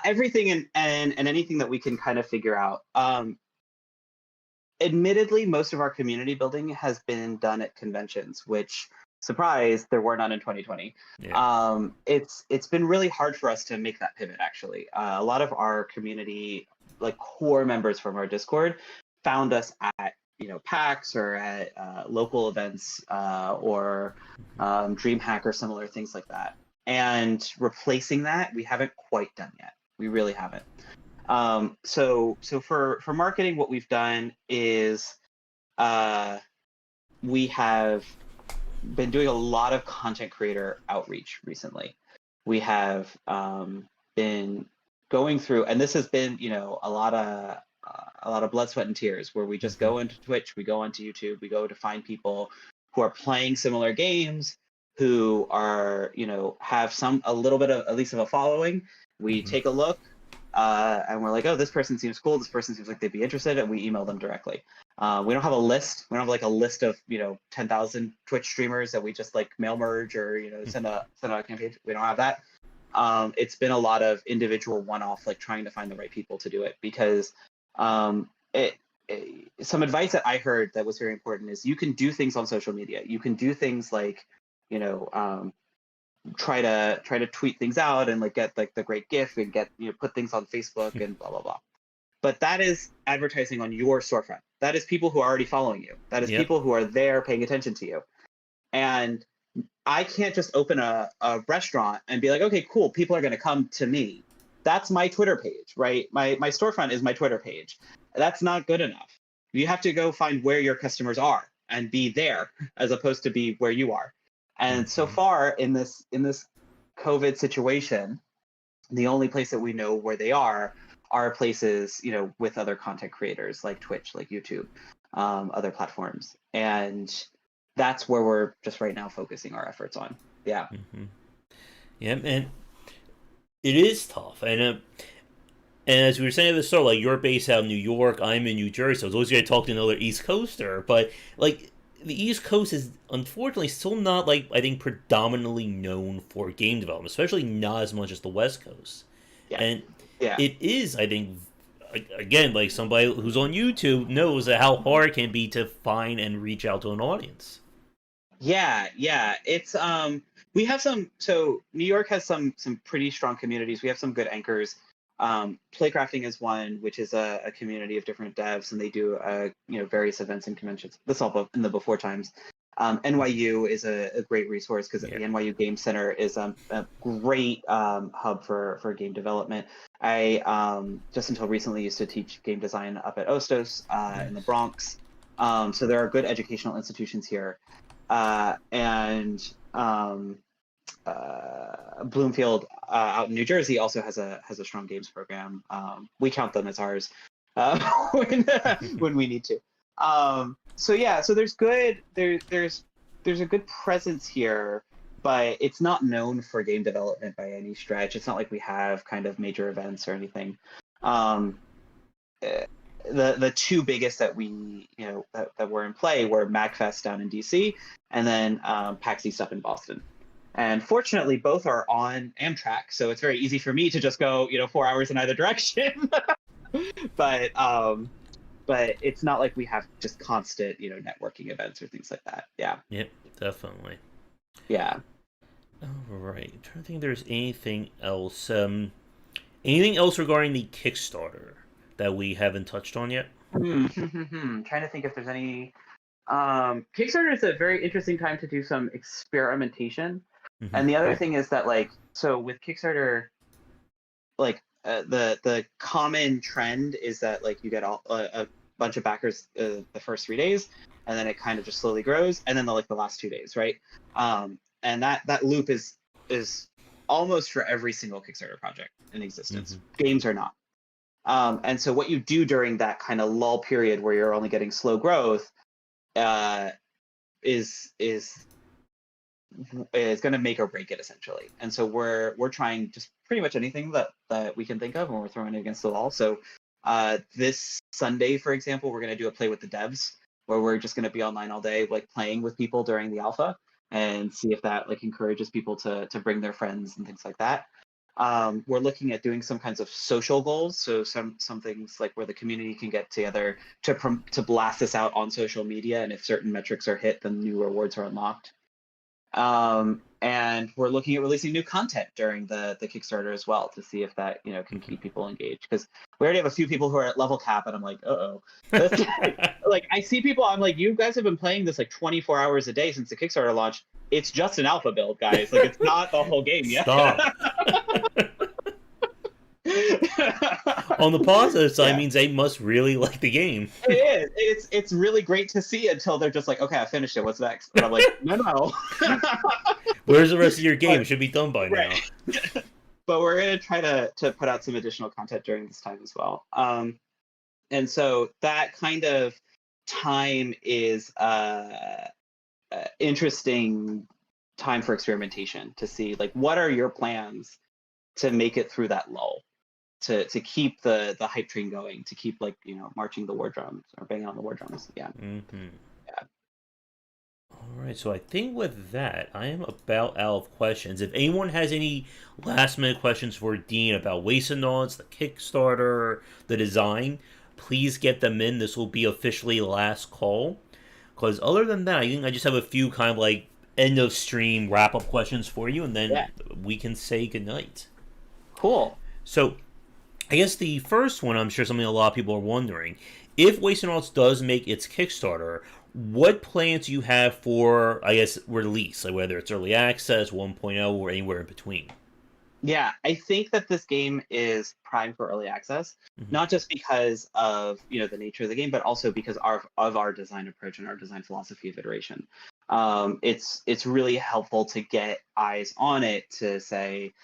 Everything and anything that we can kind of figure out. Admittedly, most of our community building has been done at conventions, which, surprise, there were none in 2020. Yeah. It's been really hard for us to make that pivot. Actually, a lot of our community, like core members from our Discord, found us at PAX or at local events or DreamHack or similar things like that. And replacing that, we haven't quite done yet. We really haven't. So for marketing, what we've done is we have been doing a lot of content creator outreach recently. We have been going through, and this has been a lot of blood, sweat, and tears, where we just go into Twitch, we go onto YouTube, we go to find people who are playing similar games, who are have a little bit of at least of a following. We take a look. And we're like, oh, this person seems cool. This person seems like they'd be interested, and we email them directly. We don't have a list. We don't have like a list of 10,000 Twitch streamers that we just like mail merge or send a campaign. We don't have that. It's been a lot of individual one-off, like trying to find the right people to do it, because some advice that I heard that was very important is you can do things on social media. You can do things like try to tweet things out and like get like the great GIF and get put things on Facebook and blah blah blah. But that is advertising on your storefront. That is people who are already following you. That is people who are there paying attention to you. And I can't just open a restaurant and be like, okay, cool, people are going to come to me. That's my Twitter page, right? My storefront is my Twitter page. That's not good enough. You have to go find where your customers are and be there, as opposed to be where you are. And so far in this COVID situation, the only place that we know where they are places, with other content creators like Twitch, like YouTube, other platforms. And that's where we're just right now focusing our efforts on. Yeah. Yeah, and it is tough. And as we were saying at the start, like, you're based out in New York, I'm in New Jersey, so it's always going to talk to another East Coaster. But like, the East Coast is unfortunately still not, like, I think, predominantly known for game development, especially not as much as the West Coast. Yeah. And it is, I think, again, like, somebody who's on YouTube knows how hard it can be to find and reach out to an audience. Yeah. It's we have so New York has some pretty strong communities. We have some good anchors. Playcrafting is one, which is a community of different devs, and they do various events and conventions. This all in the before times. NYU is a great resource, because the NYU Game Center is a great hub for game development. I just until recently used to teach game design up at Ostos in the Bronx. So there are good educational institutions here, and Bloomfield out in New Jersey also has a strong games program. We count them as ours when we need to. So there's a good presence here, but it's not known for game development by any stretch. It's not like we have kind of major events or anything. The two biggest that we that were in play were MagFest down in DC, and then PAX East up in Boston. And fortunately, both are on Amtrak, so it's very easy for me to just go 4 hours in either direction. But it's not like we have just constant networking events or things like that. Yeah. Yep, definitely. Yeah. All right. I'm trying to think if there's anything else. Anything else regarding the Kickstarter that we haven't touched on yet? Trying to think if there's any. Kickstarter is a very interesting time to do some experimentation. And the other thing is that, like, so with Kickstarter, like, the common trend is that, like, you get a bunch of backers the first 3 days, and then it kind of just slowly grows, and then the last 2 days, right? And that loop is almost for every single Kickstarter project in existence. Games are not. And so what you do during that kind of lull period where you're only getting slow growth is going to make or break it, essentially. And so we're trying just pretty much anything that we can think of, and we're throwing it against the wall. So this Sunday, for example, we're going to do a play with the devs, where we're just going to be online all day, like playing with people during the alpha. and see if that like encourages people to bring their friends and things like that. We're looking at doing some kinds of social goals, so some things like where the community can get together to blast this out on social media, and if certain metrics are hit, then new rewards are unlocked. And we're looking at releasing new content during the Kickstarter as well to see if that can keep people engaged, because we already have a few people who are at level cap, and I'm like, uh-oh. Like I see people, I'm like, you guys have been playing this like 24 hours a day since the Kickstarter launched. It's just an alpha build, guys. Like it's not the whole game yet. Stop. On the positive side, means they must really like the game. It is. It's really great to see until they're just like, okay, I finished it. What's next? And I'm like, no. Where's the rest of your game? It should be done by now. But we're gonna try to put out some additional content during this time as well. And so that kind of time is interesting time for experimentation to see like what are your plans to make it through that lull, to keep the hype train going, to keep like marching the war drums or banging on the war drums. Yeah. All right, so I think with that, I am about out of questions. If anyone has any last-minute questions for Dean about Wastenauts, the Kickstarter, the design, please get them in. This will be officially last call. Because other than that, I think I just have a few kind of like end-of-stream wrap-up questions for you, and then we can say goodnight. Cool. So, I guess the first one, I'm sure something a lot of people are wondering. If Wastenauts does make its Kickstarter, what plans do you have for, I guess, release? Like whether it's early access, 1.0, or anywhere in between? Yeah, I think that this game is primed for early access, not just because of the nature of the game, but also because of our design approach and our design philosophy of iteration. It's really helpful to get eyes on it to say,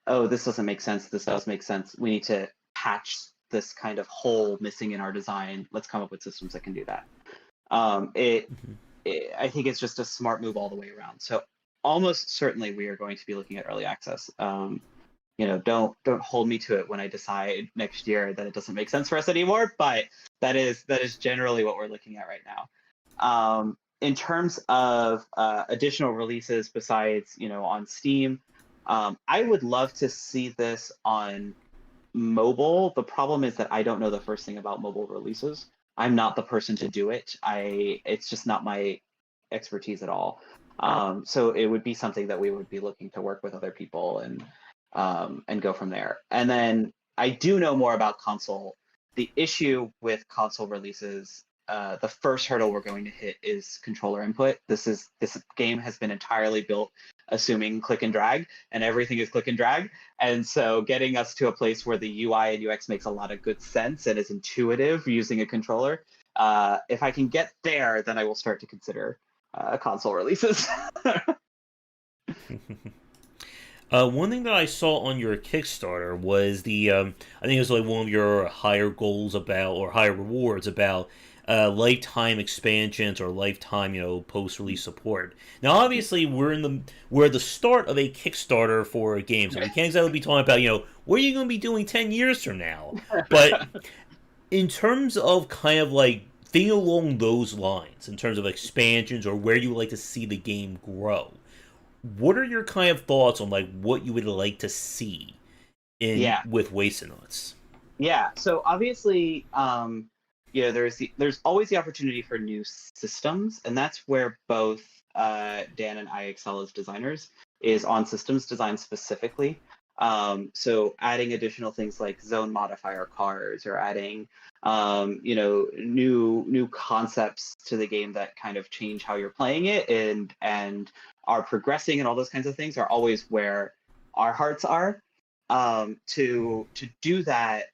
oh, this doesn't make sense. This does make sense. We need to patch this kind of hole missing in our design. Let's come up with systems that can do that. I think it's just a smart move all the way around. So almost certainly we are going to be looking at early access. Don't hold me to it when I decide next year that it doesn't make sense for us anymore. But that is generally what we're looking at right now. In terms of additional releases besides on Steam, I would love to see this on mobile. The problem is that I don't know the first thing about mobile releases. I'm not the person to do it. It's just not my expertise at all. So it would be something that we would be looking to work with other people and go from there. And then I do know more about console. The issue with console releases, the first hurdle we're going to hit is controller input. This game has been entirely built assuming click and drag, and everything is click and drag. And so getting us to a place where the UI and UX makes a lot of good sense and is intuitive using a controller, if I can get there, then I will start to consider console releases. One thing that I saw on your Kickstarter was I think it was like one of your higher goals about, or higher rewards about, lifetime expansions or lifetime, post-release support. Now, obviously, we're at the start of a Kickstarter for a game, so we can't exactly be talking about, what are you going to be doing 10 years from now? But in terms of kind of like thinking along those lines, in terms of expansions or where you would like to see the game grow, what are your kind of thoughts on like what you would like to see with Wastenauts? Yeah, so obviously, there's always the opportunity for new systems, and that's where both Dan and I excel as designers, is on systems design specifically. So adding additional things like zone modifier cars, or adding new concepts to the game that kind of change how you're playing it and are progressing, and all those kinds of things are always where our hearts are. To do that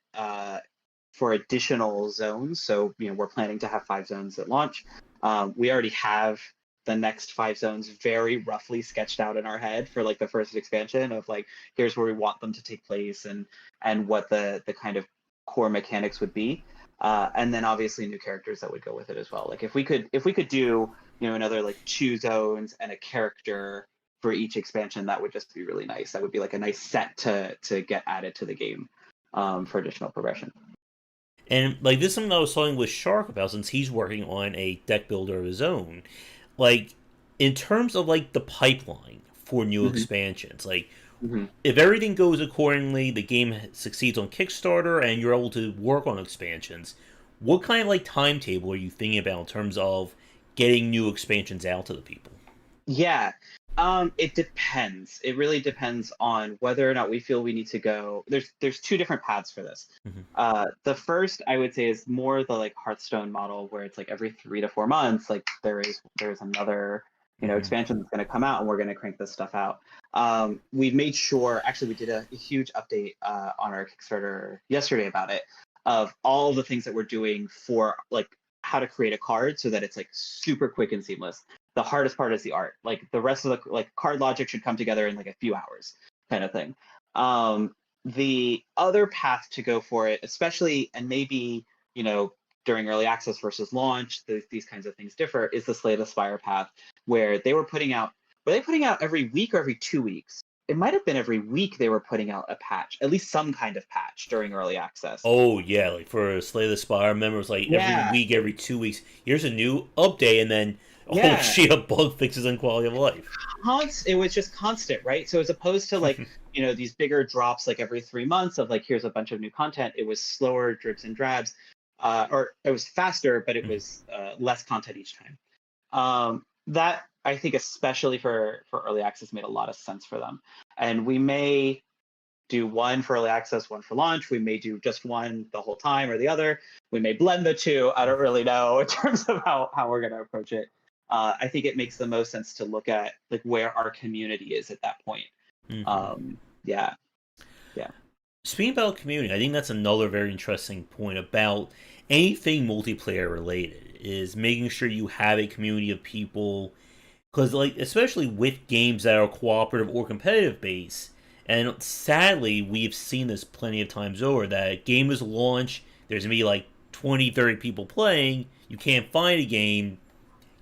for additional zones. So, we're planning to have 5 zones at launch. We already have the next 5 zones very roughly sketched out in our head for like the first expansion of like, here's where we want them to take place and what the kind of core mechanics would be. And then obviously new characters that would go with it as well. Like if we could do, another like 2 zones and a character for each expansion, that would just be really nice. That would be like a nice set to get added to the game for additional progression. And like this is something I was talking with Shark about, since he's working on a deck builder of his own. Like, in terms of like the pipeline for new Hmm. expansions, like Hmm. if everything goes accordingly, the game succeeds on Kickstarter, and you're able to work on expansions, what kind of like timetable are you thinking about in terms of getting new expansions out to the people? Yeah. It depends. It really depends on whether or not we feel we need to go. There's two different paths for this. Hmm. The first I would say is more the like Hearthstone model where it's like every 3 to 4 months, like there's another Hmm. expansion that's going to come out and we're going to crank this stuff out. We've made sure actually we did a huge update on our Kickstarter yesterday about it of all the things that we're doing for like how to create a card so that it's like super quick and seamless. The hardest part is the art. Like the rest of the like card logic should come together in like a few hours, kind of thing. The other path to go for it, especially and maybe during early access versus launch, these kinds of things differ. Is the Slay the Spire path, where they were putting out were they putting out every week or every 2 weeks? It might have been every week they were putting out a patch, at least some kind of patch during early access. Oh yeah, like for Slay the Spire members, like every Yeah, week, every 2 weeks, here's a new update, and then oh yeah. shit, bug fixes and quality of life. It was just constant, right? So as opposed to like these bigger drops like every 3 months of like here's a bunch of new content, it was slower dribs and drabs, or it was faster, but it was less content each time. That I think especially for early access made a lot of sense for them, and we may do one for early access, one for launch. We may do just one the whole time or the other. We may blend the two. I don't really know in terms of how we're going to approach it. I think it makes the most sense to look at like where our community is at that point. Hmm. Yeah, yeah, Speaking about community, I think that's another very interesting point about anything multiplayer related is making sure you have a community of people because like especially with games that are cooperative or competitive based, and sadly we've seen this plenty of times over that game is launched, there's gonna be like 20, 30 people playing, you can't find a game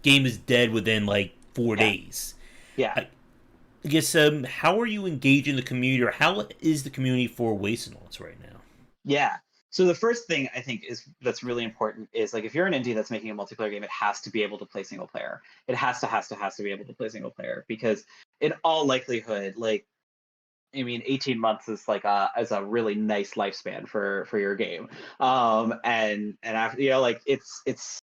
is dead within like four yeah, days yeah. I guess how are you engaging the community, or how is the community for Wastenauts right now? Yeah. So the first thing I think is that's really important is like if you're an indie that's making a multiplayer game, it has to be able to play single player. It has to be able to play single player because in all likelihood, like I mean, 18 months is a really nice lifespan for your game. And after like it's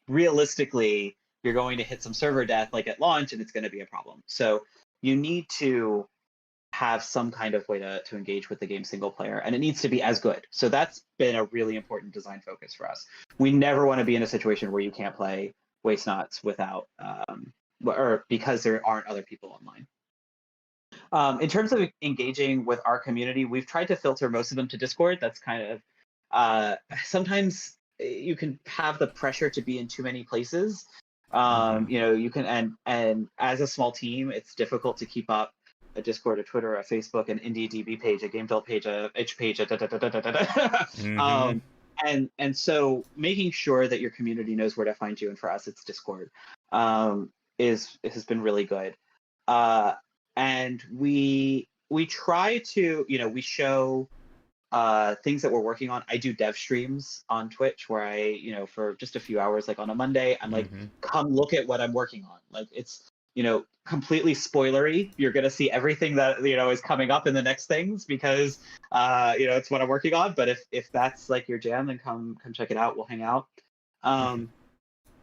realistically you're going to hit some server death like at launch and it's going to be a problem. So you need to have some kind of way to engage with the game single player and it needs to be as good. So that's been a really important design focus for us. We never want to be in a situation where you can't play Waste Knots without or because there aren't other people online. In terms of engaging with our community, we've tried to filter most of them to Discord. That's kind of sometimes you can have the pressure to be in too many places. Hmm. You can and as a small team, it's difficult to keep up a Discord, a Twitter, a Facebook, an IndieDB page, a Game Dealt page, a itch page, a da da da da da da da. Hmm. And so making sure that your community knows where to find you, and for us, it's Discord, is has been really good. Uh, and we try to we show things that we're working on. I do dev streams on Twitch where I for just a few hours like on a Monday I'm like Hmm. come look at what I'm working on. Like it's completely spoilery. You're going to see everything that is coming up in the next things because it's what I'm working on, but if that's like your jam then come check it out. We'll hang out. Hmm. um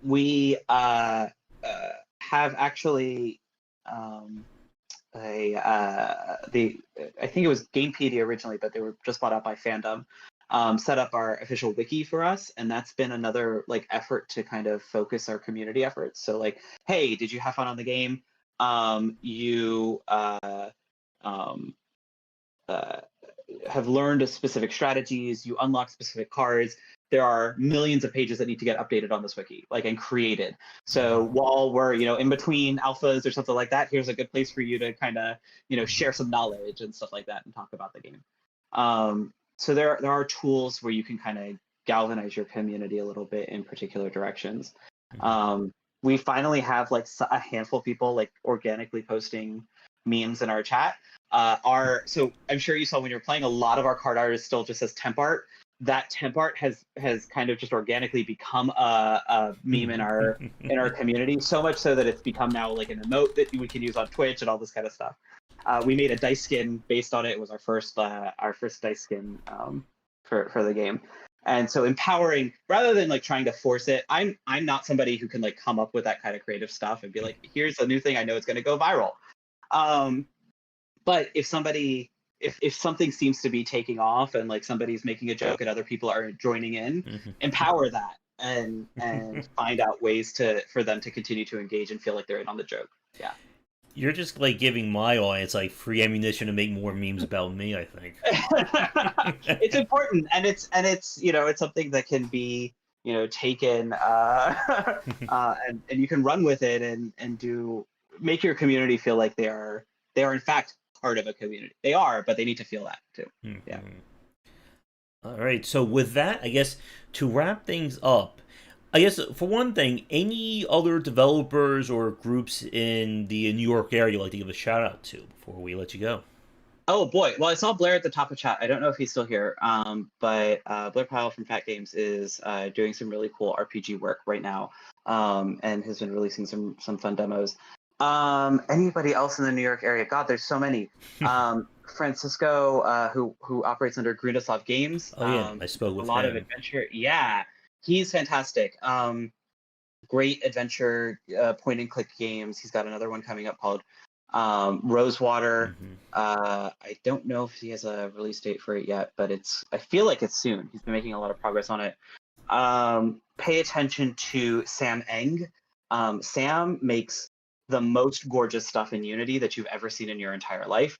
we have actually um a the I think it was Gamepedia originally, but they were just bought out by Fandom. Set up our official wiki for us, and that's been another like effort to kind of focus our community efforts. So like, hey, did you have fun on the game? You um, uh, have learned specific strategies. You unlock specific cards. There are millions of pages that need to get updated on this wiki, like and created. So while we're in between alphas or something like that, here's a good place for you to kind of share some knowledge and stuff like that and talk about the game. So there are tools where you can kind of galvanize your community a little bit in particular directions. Hmm. Um, we finally have like a handful of people like organically posting memes in our chat. So I'm sure you saw when you're playing, a lot of our card art is still just as temp art. that temp art has kind of just organically become a meme in our community, so much so that it's become now like an emote that we can use on Twitch and all this kind of stuff. We made a dice skin based on it. It was our first dice skin for the game. And so empowering, rather than like trying to force it, I'm not somebody who can like come up with that kind of creative stuff and be like, here's a new thing I know it's going to go viral. But if something seems to be taking off and like somebody's making a joke and other people are joining in, empower that and find out ways for them to continue to engage and feel like they're in on the joke. Yeah. You're just like giving my audience like free ammunition to make more memes about me, I think. It's important, and it's it's something that can be taken and you can run with it and make your community feel like they are in fact part of a community. They are, but they need to feel that too. Yeah. All right. So with that, I guess to wrap things up, I guess for one thing, any other developers or groups in the New York area you'd like to give a shout out to before we let you go? Oh boy, well I saw Blair at the top of chat. I don't know if he's still here, but Blair Powell from Fat Games is doing some really cool RPG work right now, and has been releasing some fun demos. Anybody else in the New York area? God, there's so many. Francisco, who operates under Grunoslav Games. Oh yeah, I spoke with a lot him. of adventure. Yeah, he's fantastic. Great adventure point and click games. He's got another one coming up called Rosewater. I don't know if he has a release date for it yet, but I feel like it's soon. He's been making a lot of progress on it. Pay attention to Sam Eng. Sam makes the most gorgeous stuff in Unity that you've ever seen in your entire life.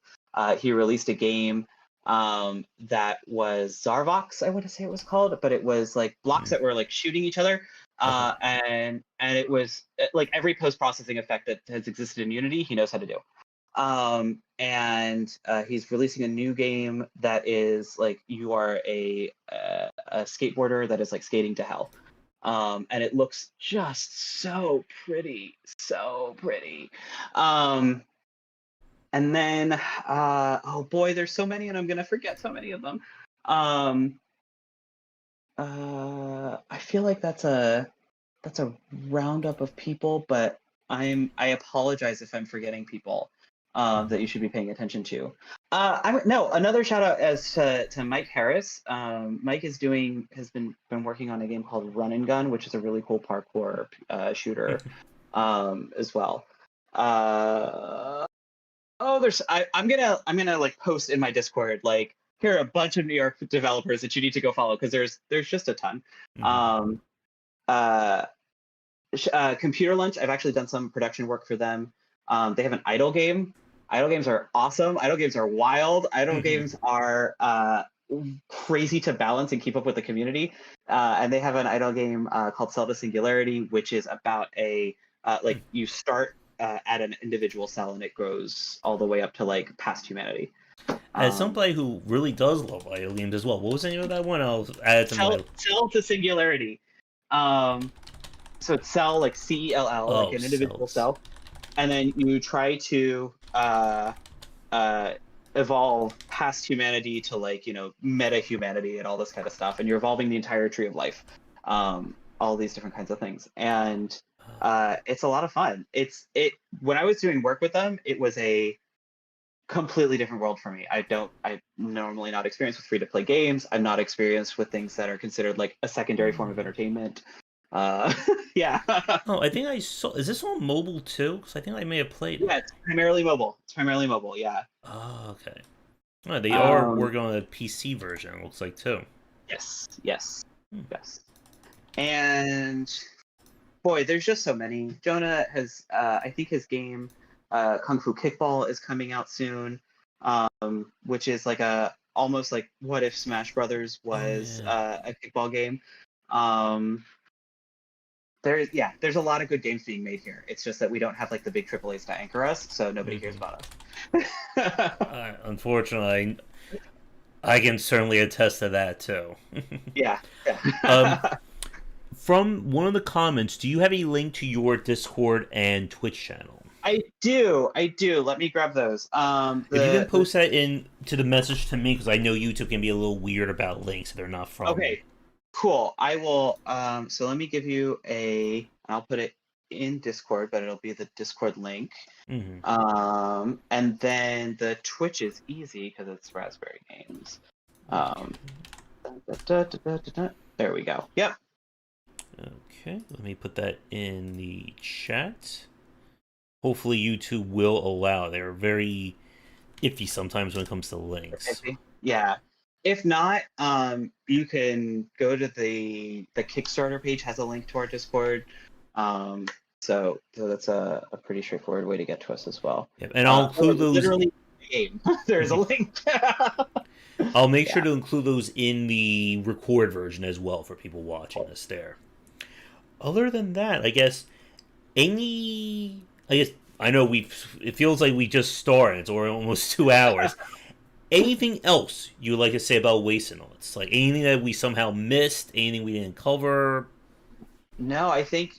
He released a game that was Zarvox, I want to say it was called, but it was like blocks that were like shooting each other. And it was like every post-processing effect that has existed in Unity, he knows how to do. And he's releasing a new game that is like you are a skateboarder that is like skating to hell. And it looks just so pretty. And then, oh boy, there's so many, and I'm gonna forget so many of them. I feel like that's a roundup of people, but I apologize if I'm forgetting people that you should be paying attention to. Another shout out as to Mike Harris. Mike has been working on a game called Run and Gun, which is a really cool parkour shooter as well. I'm gonna like post in my Discord like here are a bunch of New York developers that you need to go follow because there's just a ton. Computer Lunch, I've actually done some production work for them. They have an idle game. Idle games are awesome. Idle games are wild. Idle games are crazy to balance and keep up with the community. And they have an idle game called Cell to Singularity, which is about like you start at an individual cell and it grows all the way up to like past humanity. As somebody who really does love idle games as well, what was the name of that one? I'll add it to my... Cell to Singularity. So it's cell, like CELL, like an individual cell. And then you try to evolve past humanity to like, meta humanity and all this kind of stuff. And you're evolving the entire tree of life. All these different kinds of things. And it's a lot of fun. When I was doing work with them, it was a completely different world for me. I'm normally not experienced with free-to-play games. I'm not experienced with things that are considered like a secondary form of entertainment. Yeah. Oh, I think I saw. Is this on mobile too? Because I think I may have played it. Yeah, it's primarily mobile. Yeah. Oh, okay. Oh, they are working on a PC version. It looks like too. Yes. And boy, there's just so many. Jonah has, I think his game, Kung Fu Kickball, is coming out soon, which is like almost like what if Smash Brothers was a kickball game. There's a lot of good games being made here. It's just that we don't have like the big AAAs to anchor us, so nobody cares about us. Unfortunately, I can certainly attest to that too. Yeah. From one of the comments, do you have a link to your Discord and Twitch channel? I do. Let me grab those. If you can post that in to the message to me, because I know YouTube can be a little weird about links if they're not from me. Okay, cool. I will. So let me give you I'll put it in Discord, but it'll be the Discord link. And then the Twitch is easy because it's Raspberry Games. There we go. Yep. Okay, let me put that in the chat. Hopefully YouTube will allow. They're very iffy sometimes when it comes to links. Yeah. If not, you can go to the Kickstarter page, has a link to our Discord. So that's a pretty straightforward way to get to us as well. Yep. And I'll include those. Literally, game. There's a link. I'll make sure to include those in the record version as well for people watching us there. Other than that, I guess I know it feels like we just started. It's almost 2 hours. Anything else you would like to say about Wastenauts? Like anything that we somehow missed? Anything we didn't cover? No, I think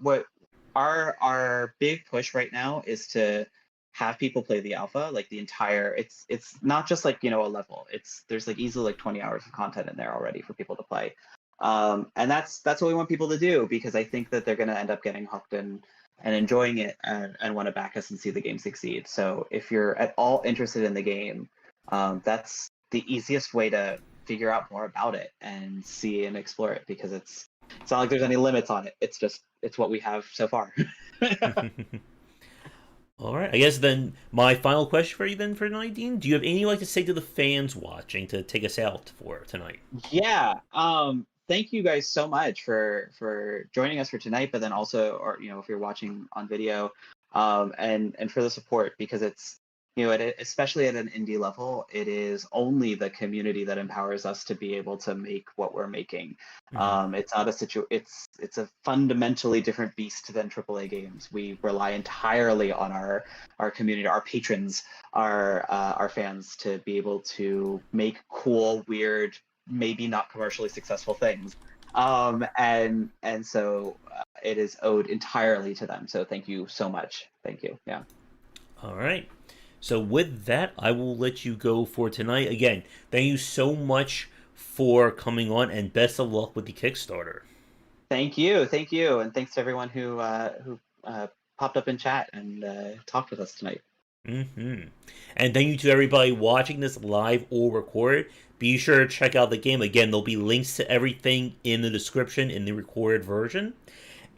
what our big push right now is to have people play the alpha, like the entire. It's not just like a level. There's like easily like 20 hours of content in there already for people to play, and that's what we want people to do, because I think that they're going to end up getting hooked and enjoying it and want to back us and see the game succeed. So if you're at all interested in the game, that's the easiest way to figure out more about it and see and explore it, because it's not like there's any limits on it. It's what we have so far. All right. I guess then my final question for you then for tonight, Dean. Do you have anything you'd like to say to the fans watching to take us out for tonight? Yeah. Thank you guys so much for joining us for tonight, but then also, or if you're watching on video, and for the support, because it's especially at an indie level, it is only the community that empowers us to be able to make what we're making. It's not it's a fundamentally different beast than AAA games. We rely entirely on our community, our patrons, our fans, to be able to make cool, weird, maybe not commercially successful things. And so it is owed entirely to them. So thank you so much. Thank you. Yeah. All right. So with that, I will let you go for tonight. Again, thank you so much for coming on, and best of luck with the Kickstarter. Thank you, and thanks to everyone who popped up in chat and talked with us tonight. And thank you to everybody watching this live or recorded. Be sure to check out the game. Again, there'll be links to everything in the description in the recorded version.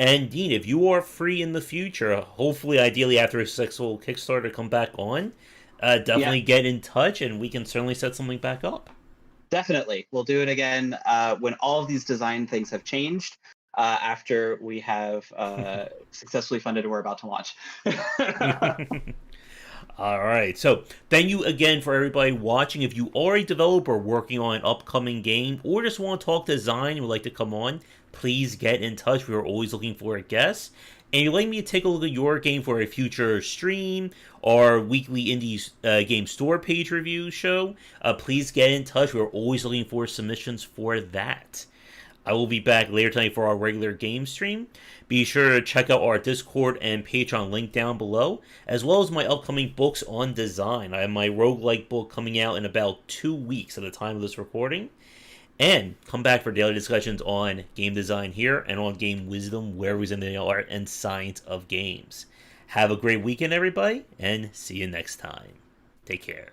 And Dean, if you are free in the future, hopefully, ideally after a successful Kickstarter come back on, definitely get in touch, and we can certainly set something back up. Definitely. We'll do it again when all of these design things have changed, after we have successfully funded and we're about to launch. All right. So thank you again for everybody watching. If you are a developer working on an upcoming game or just want to talk design and would like to come on, please get in touch. We are always looking for a guest. And you'd like me to take a look at your game for a future stream or weekly indie game store page review show, please get in touch. We're always looking for submissions for that. I will be back later tonight for our regular game stream. Be sure to check out our Discord and Patreon link down below, as well as my upcoming books on design. I have my roguelike book coming out in about 2 weeks at the time of this recording. And come back for daily discussions on game design here and on Game Wisdom, where we're in the art and science of games. Have a great weekend, everybody, and see you next time. Take care.